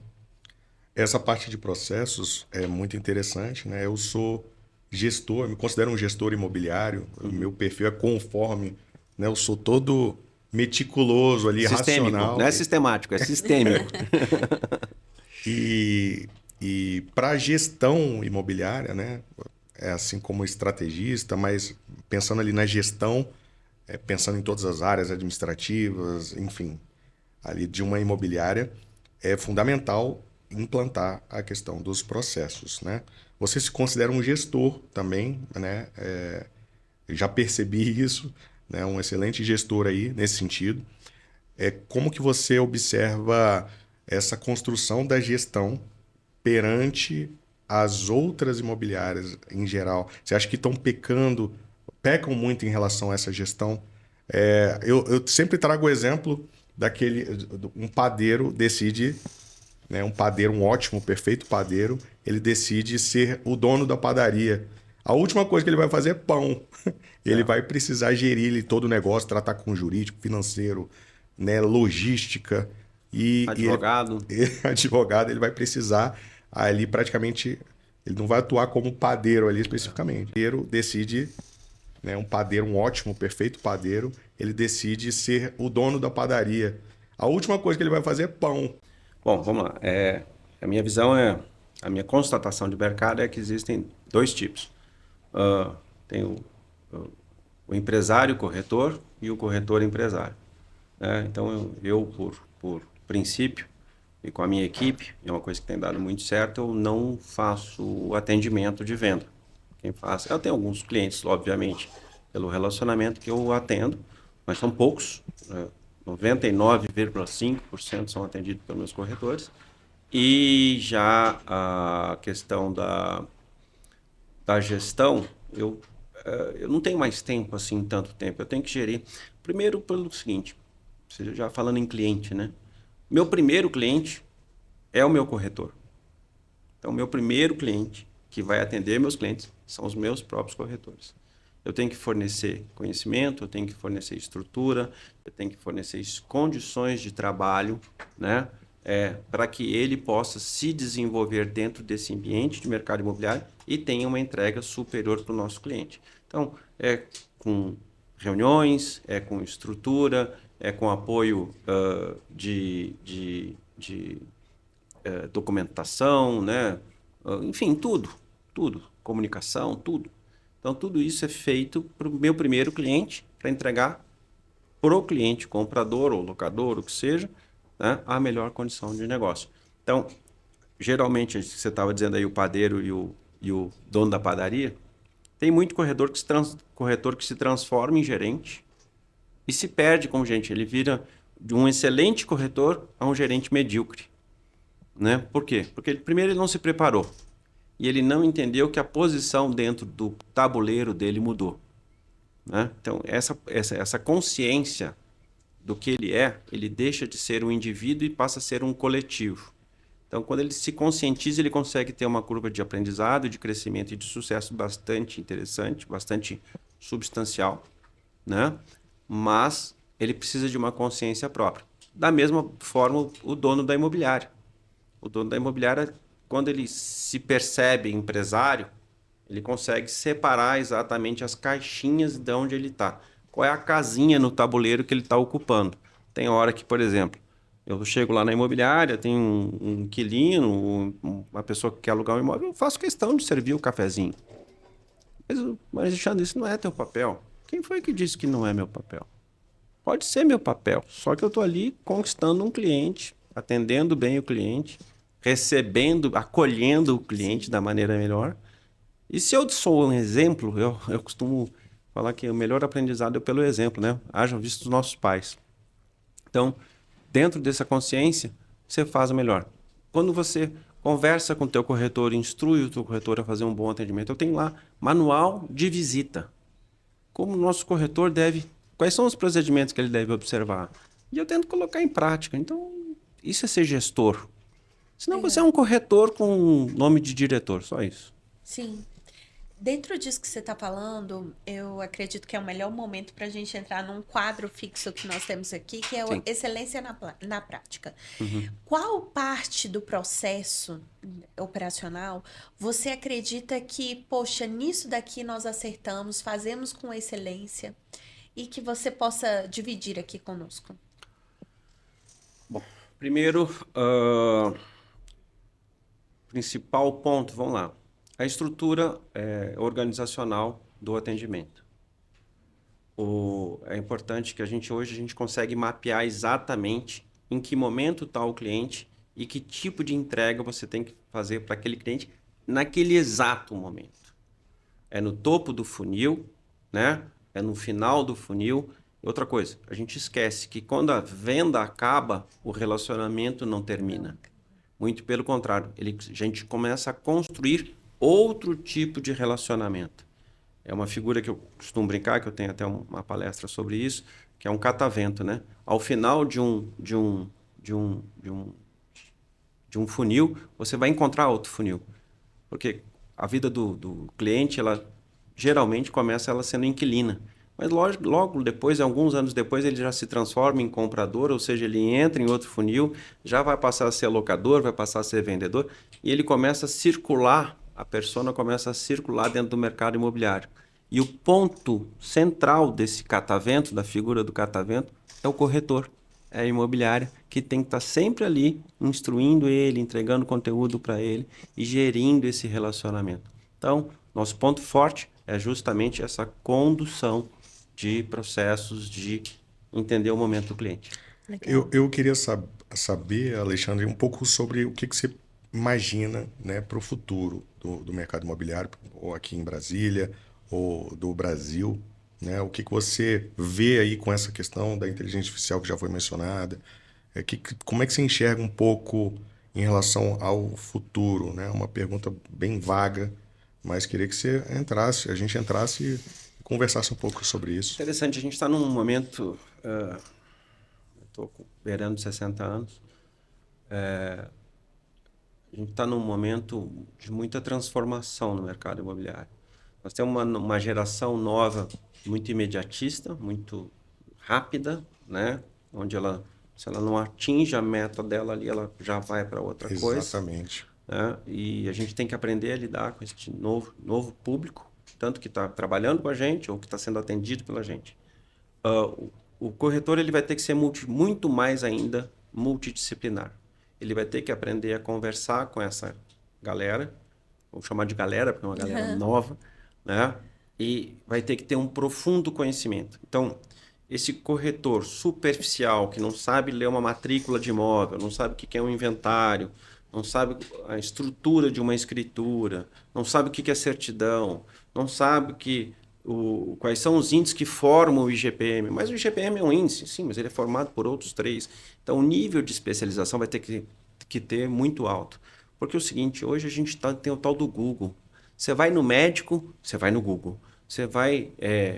S3: Essa parte de processos é muito interessante, né? Eu sou gestor, me considero um gestor imobiliário. O meu perfil é conforme, né? Eu sou todo meticuloso ali,
S1: sistêmico,
S3: racional.
S1: Não é sistemático, é sistêmico.
S3: E para a gestão imobiliária, né? É assim como estrategista, mas pensando ali na gestão, pensando em todas as áreas administrativas, enfim, ali de uma imobiliária, é fundamental implantar a questão dos processos, né? Você se considera um gestor também, né? Já percebi isso, né? Um excelente gestor aí nesse sentido. Como que você observa essa construção da gestão perante as outras imobiliárias em geral? Você acha que pecam muito em relação a essa gestão? Eu sempre trago o exemplo um padeiro decide, né, um ótimo, perfeito padeiro, ele decide ser o dono da padaria. A última coisa que ele vai fazer é pão. Ele vai precisar gerir todo o negócio, tratar com jurídico, financeiro, né, logística.
S1: Advogado.
S3: Advogado, ele vai precisar ali praticamente... Ele não vai atuar como padeiro ali especificamente. O padeiro decide, né, um ótimo, perfeito padeiro, ele decide ser o dono da padaria. A última coisa que ele vai fazer é pão.
S1: Bom, vamos lá. A minha visão a minha constatação de mercado é que existem dois tipos. Tem o empresário corretor e o corretor empresário. Então, eu por princípio, e com a minha equipe, é uma coisa que tem dado muito certo, eu não faço o atendimento de venda. Quem faz, eu tenho alguns clientes, obviamente, pelo relacionamento que eu atendo, mas são poucos, 99,5% são atendidos pelos meus corretores. E já a questão da gestão, eu não tenho mais tempo, assim, tanto tempo. Eu tenho que gerir. Primeiro, pelo seguinte, já falando em cliente, né? Meu primeiro cliente é o meu corretor. Então, meu primeiro cliente que vai atender meus clientes são os meus próprios corretores. Eu tenho que fornecer conhecimento, eu tenho que fornecer estrutura, eu tenho que fornecer condições de trabalho, né? Para que ele possa se desenvolver dentro desse ambiente de mercado imobiliário e tenha uma entrega superior para o nosso cliente. Então, com reuniões, é com estrutura, é com apoio de documentação, né? Enfim, tudo, comunicação, tudo. Então, tudo isso é feito para o meu primeiro cliente, para entregar para o cliente comprador ou locador, o que seja, né, a melhor condição de negócio. Então, geralmente, você estava dizendo aí o padeiro e o dono da padaria, tem muito corretor que se transforma em gerente e se perde como gerente. Ele vira de um excelente corretor a um gerente medíocre. Né? Por quê? Porque primeiro ele não se preparou e ele não entendeu que a posição dentro do tabuleiro dele mudou. Né? Então, essa consciência do que ele deixa de ser um indivíduo e passa a ser um coletivo. Então, quando ele se conscientiza, ele consegue ter uma curva de aprendizado, de crescimento e de sucesso bastante interessante, bastante substancial, né? Mas ele precisa de uma consciência própria. Da mesma forma, o dono da imobiliária. O dono da imobiliária, quando ele se percebe empresário, ele consegue separar exatamente as caixinhas de onde ele está. Qual é a casinha no tabuleiro que ele está ocupando. Tem hora que, por exemplo, eu chego lá na imobiliária, tem um inquilino, uma pessoa que quer alugar um imóvel, eu faço questão de servir o cafezinho. Mas Alexandre, isso não é teu papel. Quem foi que disse que não é meu papel? Pode ser meu papel, só que eu estou ali conquistando um cliente, atendendo bem o cliente, recebendo, acolhendo o cliente da maneira melhor. E se eu sou um exemplo, eu costumo falar que o melhor aprendizado é pelo exemplo, né? Haja visto os nossos pais. Então, dentro dessa consciência, você faz o melhor. Quando você conversa com o teu corretor, instrui o teu corretor a fazer um bom atendimento, eu tenho lá manual de visita. Como o nosso corretor quais são os procedimentos que ele deve observar? E eu tento colocar em prática. Então, isso é ser gestor. Senão você é um corretor com nome de diretor, só isso.
S2: Sim. Dentro disso que você está falando, eu acredito que é o melhor momento para a gente entrar num quadro fixo que nós temos aqui, que é a excelência na prática. Uhum. Qual parte do processo operacional você acredita que, poxa, nisso daqui nós acertamos, fazemos com excelência e que você possa dividir aqui conosco?
S1: Bom, primeiro, principal ponto, vamos lá. A estrutura organizacional do atendimento. É importante que hoje a gente consegue mapear exatamente em que momento está o cliente e que tipo de entrega você tem que fazer para aquele cliente naquele exato momento. É no topo do funil, né? É no final do funil. Outra coisa, a gente esquece que quando a venda acaba, o relacionamento não termina. Muito pelo contrário, a gente começa a construir outro tipo de relacionamento. É uma figura que eu costumo brincar, que eu tenho até uma palestra sobre isso, que é um catavento, né? Ao final de um funil, você vai encontrar outro funil. Porque a vida do cliente, ela geralmente começa ela sendo inquilina. Mas logo depois, alguns anos depois, ele já se transforma em comprador, ou seja, ele entra em outro funil, já vai passar a ser locador, vai passar a ser vendedor, e ele começa a circular, a persona começa a circular dentro do mercado imobiliário. E o ponto central desse catavento, da figura do catavento, é o corretor, é a imobiliária, que tem que estar sempre ali, instruindo ele, entregando conteúdo para ele e gerindo esse relacionamento. Então, nosso ponto forte é justamente essa condução de processos, de entender o momento do cliente.
S3: Eu queria saber, Alexandre, um pouco sobre o que você imagina, né, para o futuro do mercado imobiliário, ou aqui em Brasília, ou do Brasil, né? O que você vê aí com essa questão da inteligência artificial que já foi mencionada? Como é que você enxerga um pouco em relação ao futuro, né? Uma pergunta bem vaga, mas queria que a gente entrasse e conversasse um pouco sobre isso.
S1: Interessante, a gente está num momento, eu estou beirando 60 anos, a gente está num momento de muita transformação no mercado imobiliário. Nós temos uma geração nova, muito imediatista, muito rápida, né? Onde se ela não atinge a meta dela ali, ela já vai para outra coisa.
S3: Exatamente.
S1: Né? E a gente tem que aprender a lidar com esse novo público, tanto que está trabalhando com a gente ou que está sendo atendido pela gente. O corretor ele vai ter que ser muito mais ainda multidisciplinar. Ele vai ter que aprender a conversar com essa galera, vamos chamar de galera, porque é uma galera nova, né? E vai ter que ter um profundo conhecimento. Então, esse corretor superficial, que não sabe ler uma matrícula de imóvel, não sabe o que é um inventário, não sabe a estrutura de uma escritura, não sabe o que é certidão, não sabe quais são os índices que formam o IGPM. Mas o IGPM é um índice, sim, mas ele é formado por outros 3. Então, o nível de especialização vai ter que ter muito alto. Porque é o seguinte, hoje a gente tem o tal do Google. Você vai no médico, você vai no Google. Você vai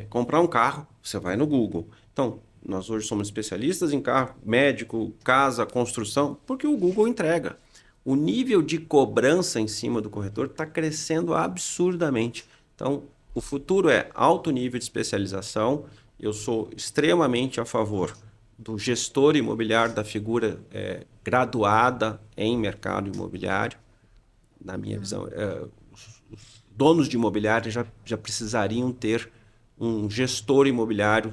S1: comprar um carro, você vai no Google. Então, nós hoje somos especialistas em carro, médico, casa, construção, porque o Google entrega. O nível de cobrança em cima do corretor está crescendo absurdamente. Então, o futuro é alto nível de especialização. Eu sou extremamente a favor do gestor imobiliário, da figura graduada em mercado imobiliário. Na minha visão, os donos de imobiliário já precisariam ter um gestor imobiliário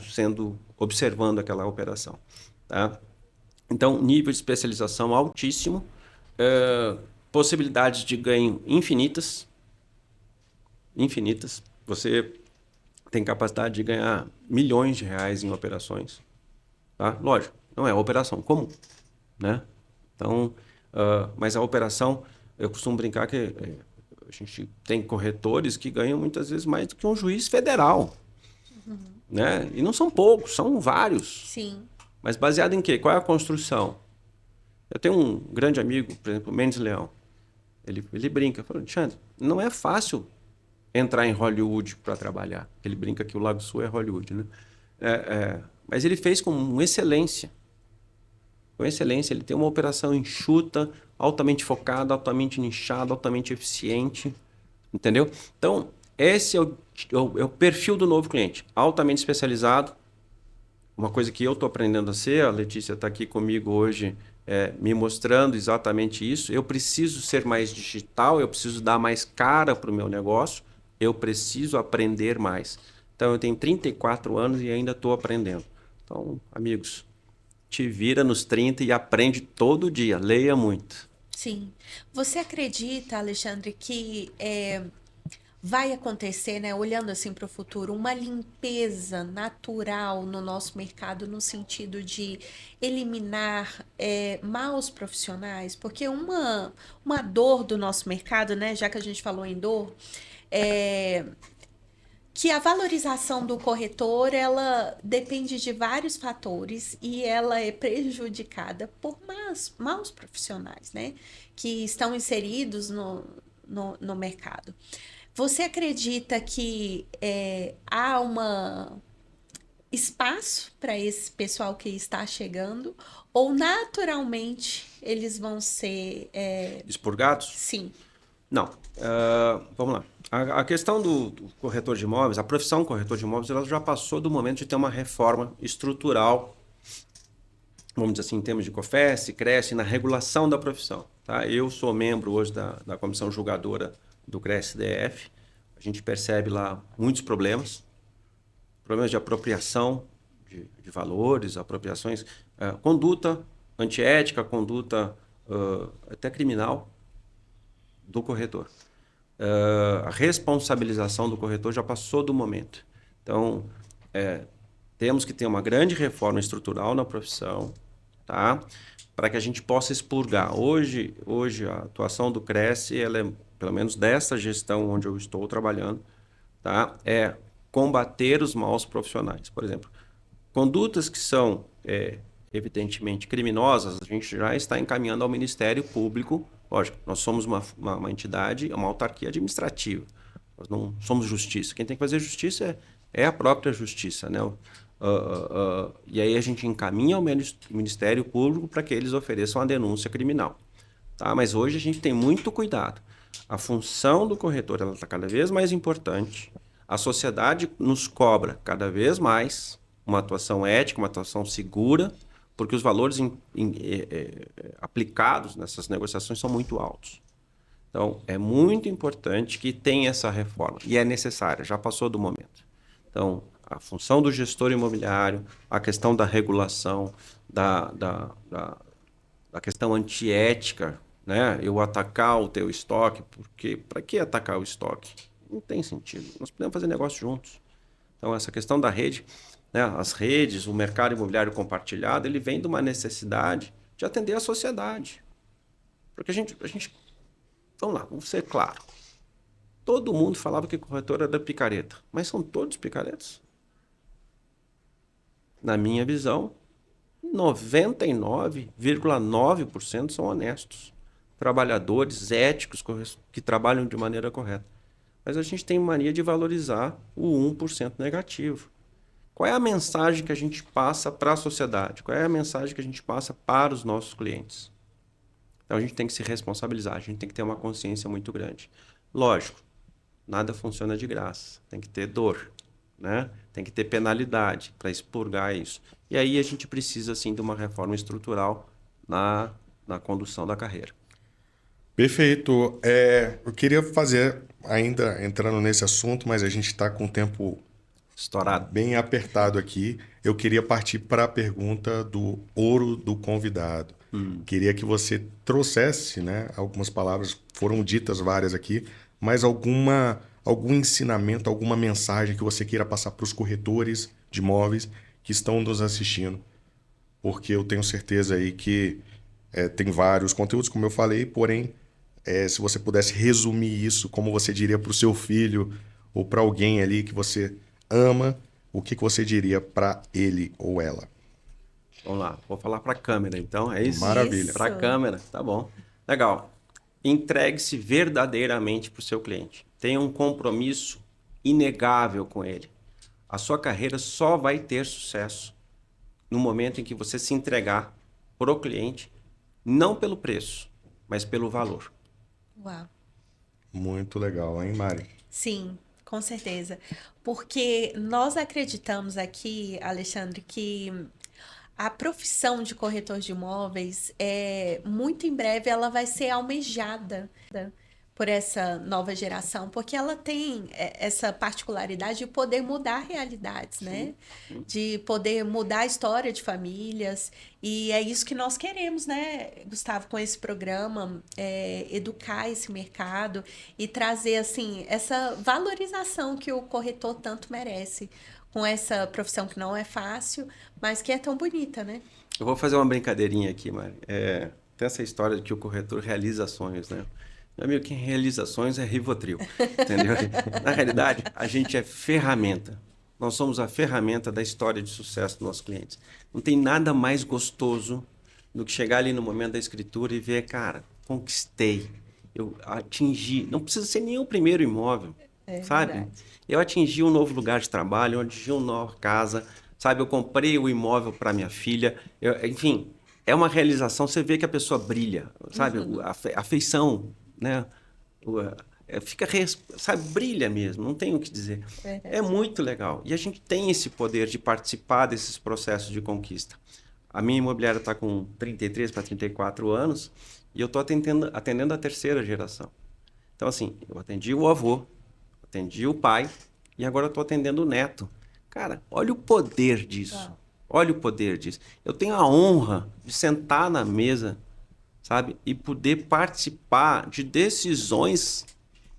S1: observando aquela operação. Tá? Então, nível de especialização altíssimo, possibilidades de ganho infinitas. Você tem capacidade de ganhar milhões de reais em operações. Tá? Lógico, não é operação comum, né? Então, mas a operação, eu costumo brincar que a gente tem corretores que ganham muitas vezes mais do que um juiz federal. Né? E não são poucos, são vários.
S2: Sim.
S1: Mas baseado em quê? Qual é a construção? Eu tenho um grande amigo, por exemplo, Mendes Leão. Ele brinca, fala, Alexandre, não é fácil entrar em Hollywood para trabalhar. Ele brinca que o Lago Sul é Hollywood, né? Mas ele fez com excelência. Com excelência, ele tem uma operação enxuta, altamente focada, altamente nichada, altamente eficiente. Entendeu? Então, esse é o perfil do novo cliente. Altamente especializado. Uma coisa que eu estou aprendendo a ser, a Letícia está aqui comigo hoje me mostrando exatamente isso. Eu preciso ser mais digital, eu preciso dar mais cara para o meu negócio, eu preciso aprender mais. Então, eu tenho 34 anos e ainda estou aprendendo. Então, amigos, te vira nos 30 e aprende todo dia, leia muito.
S2: Sim. Você acredita, Alexandre, que vai acontecer, né, olhando assim para o futuro, uma limpeza natural no nosso mercado no sentido de eliminar maus profissionais? Porque uma dor do nosso mercado, né, já que a gente falou em dor, que a valorização do corretor, ela depende de vários fatores e ela é prejudicada por maus profissionais, né, que estão inseridos no mercado. Você acredita que há espaço para esse pessoal que está chegando ou naturalmente eles vão ser...
S1: expurgados?
S2: Sim.
S1: Não. Vamos lá. A questão do corretor de imóveis, a profissão corretor de imóveis, ela já passou do momento de ter uma reforma estrutural, vamos dizer assim, em termos de COFES, CRES, na regulação da profissão. Tá? Eu sou membro hoje da comissão julgadora do CRES-DF. A gente percebe lá muitos problemas de apropriação de valores, apropriações, conduta antiética, conduta até criminal do corretor. A responsabilização do corretor já passou do momento. Então, temos que ter uma grande reforma estrutural na profissão, tá? Para que a gente possa expurgar. Hoje a atuação do CRES, ela é, pelo menos dessa gestão onde eu estou trabalhando, tá? É combater os maus profissionais. Por exemplo, condutas que são evidentemente criminosas, a gente já está encaminhando ao Ministério Público. Lógico, nós somos uma entidade, uma autarquia administrativa. Nós não somos justiça. Quem tem que fazer justiça é a própria justiça, né? E aí a gente encaminha ao Ministério Público para que eles ofereçam a denúncia criminal. Tá? Mas hoje a gente tem muito cuidado. A função do corretor está cada vez mais importante. A sociedade nos cobra cada vez mais uma atuação ética, uma atuação segura, porque os valores aplicados nessas negociações são muito altos. Então, é muito importante que tenha essa reforma, e é necessária, já passou do momento. Então, a função do gestor imobiliário, a questão da regulação, da questão antiética, né? Eu atacar o teu estoque, porque para que atacar o estoque? Não tem sentido. Nós podemos fazer negócio juntos. Então, essa questão da rede, né? As redes, o mercado imobiliário compartilhado, ele vem de uma necessidade de atender a sociedade. Porque a gente vamos lá, vamos ser claro. Todo mundo falava que corretor era picareta, mas são todos picaretas? Na minha visão, 99,9% são honestos. Trabalhadores éticos que trabalham de maneira correta. Mas a gente tem mania de valorizar o 1% negativo. Qual é a mensagem que a gente passa para a sociedade? Qual é a mensagem que a gente passa para os nossos clientes? Então a gente tem que se responsabilizar, a gente tem que ter uma consciência muito grande. Lógico, nada funciona de graça, tem que ter dor, né? Tem que ter penalidade para expurgar isso. E aí a gente precisa, sim, de uma reforma estrutural na condução da carreira.
S3: Perfeito. Eu queria fazer, ainda entrando nesse assunto, mas a gente está com o tempo
S1: estourado,
S3: bem apertado aqui. Eu queria partir para a pergunta do ouro do convidado. Queria que você trouxesse, né, algumas palavras, foram ditas várias aqui, mas algum ensinamento, alguma mensagem que você queira passar para os corretores de imóveis que estão nos assistindo. Porque eu tenho certeza aí que tem vários conteúdos, como eu falei, porém, se você pudesse resumir isso, como você diria para o seu filho ou para alguém ali que você ama, o que você diria para ele ou ela?
S1: Vamos lá, vou falar para a câmera, então, é isso?
S3: Maravilha.
S1: Para a câmera, tá bom. Legal. Entregue-se verdadeiramente para o seu cliente. Tenha um compromisso inegável com ele. A sua carreira só vai ter sucesso no momento em que você se entregar para o cliente, não pelo preço, mas pelo valor.
S2: Uau.
S3: Muito legal, hein, Mari?
S2: Sim, com certeza. Porque nós acreditamos aqui, Alexandre, que a profissão de corretor de imóveis, muito em breve, ela vai ser almejada por essa nova geração, porque ela tem essa particularidade de poder mudar realidades, né? De poder mudar a história de famílias. E é isso que nós queremos, né, Gustavo, com esse programa, educar esse mercado e trazer, assim, essa valorização que o corretor tanto merece, com essa profissão que não é fácil, mas que é tão bonita, né?
S1: Eu vou fazer uma brincadeirinha aqui, Mari. Tem essa história de que o corretor realiza sonhos, né? Meu amigo, quem realiza sonhos é Rivotril, entendeu? Na realidade, a gente é ferramenta. Nós somos a ferramenta da história de sucesso dos nossos clientes. Não tem nada mais gostoso do que chegar ali no momento da escritura e ver, cara, conquistei, eu atingi. Não precisa ser nem o primeiro imóvel, sabe?
S2: Verdade.
S1: Eu atingi um novo lugar de trabalho, eu atingi uma nova casa, sabe? Eu comprei o imóvel para minha filha, enfim, é uma realização. Você vê que a pessoa brilha, sabe? A afeição, né? Sabe, brilha mesmo, não tem o que dizer. É muito legal. E a gente tem esse poder de participar desses processos de conquista. A minha imobiliária está com 33 para 34 anos e eu estou atendendo a terceira geração. Então, assim, eu atendi o avô, atendi o pai e agora estou atendendo o neto. Cara, olha o poder disso. Uau. Olha o poder disso. Eu tenho a honra de sentar na mesa, sabe? E poder participar de decisões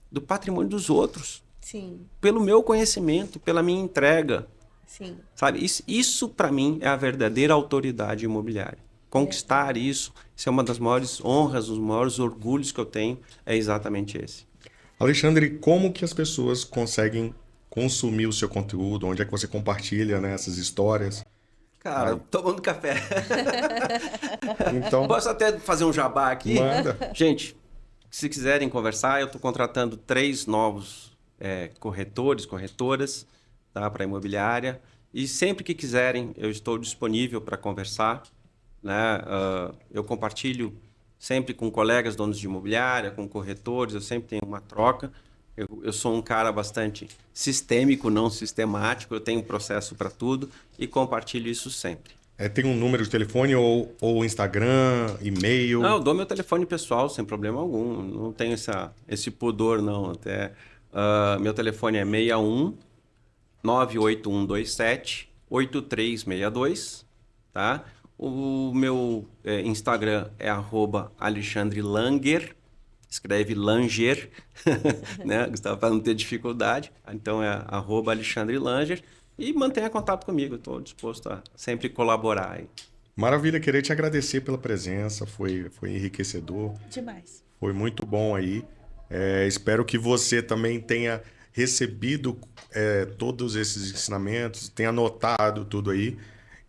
S1: do patrimônio dos outros.
S2: Sim.
S1: Pelo meu conhecimento, pela minha entrega.
S2: Sim.
S1: Sabe? Isso para mim, é a verdadeira autoridade imobiliária. Conquistar isso é uma das maiores honras, os maiores orgulhos que eu tenho, é exatamente esse.
S3: Alexandre, como que as pessoas conseguem consumir o seu conteúdo? Onde é que você compartilha, né, essas histórias?
S1: Cara, tomando café.
S3: Então,
S1: posso até fazer um jabá aqui?
S3: Manda.
S1: Gente, se quiserem conversar, eu estou contratando 3 novos corretores, corretoras, tá, para a imobiliária. E sempre que quiserem, eu estou disponível para conversar. Né? Eu compartilho sempre com colegas donos de imobiliária, com corretores, eu sempre tenho uma troca. Eu sou um cara bastante sistêmico, não sistemático, eu tenho um processo para tudo e compartilho isso sempre.
S3: Tem um número de telefone ou Instagram, e-mail?
S1: Não, eu dou meu telefone pessoal sem problema algum. Não tenho esse pudor, não. Até, meu telefone é 61 98127 8362, tá? O meu Instagram é @AlexandreLanger, escreve Langer, né? Gustavo, para não ter dificuldade. Então é @AlexandreLanger e mantenha contato comigo. Estou disposto a sempre colaborar aí.
S3: Maravilha, queria te agradecer pela presença, foi enriquecedor.
S2: Demais.
S3: Foi muito bom aí. Espero que você também tenha recebido todos esses ensinamentos, tenha anotado tudo aí.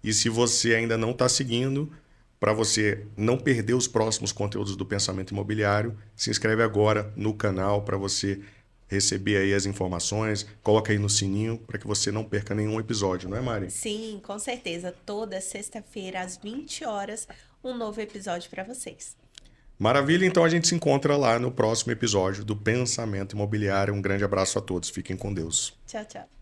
S3: E se você ainda não está seguindo, para você não perder os próximos conteúdos do Pensamento Imobiliário, se inscreve agora no canal para você receber aí as informações, coloca aí no sininho para que você não perca nenhum episódio, não é, Mari?
S2: Sim, com certeza. Toda sexta-feira, às 20 horas, um novo episódio para vocês.
S3: Maravilha, então a gente se encontra lá no próximo episódio do Pensamento Imobiliário. Um grande abraço a todos, fiquem com Deus.
S2: Tchau, tchau.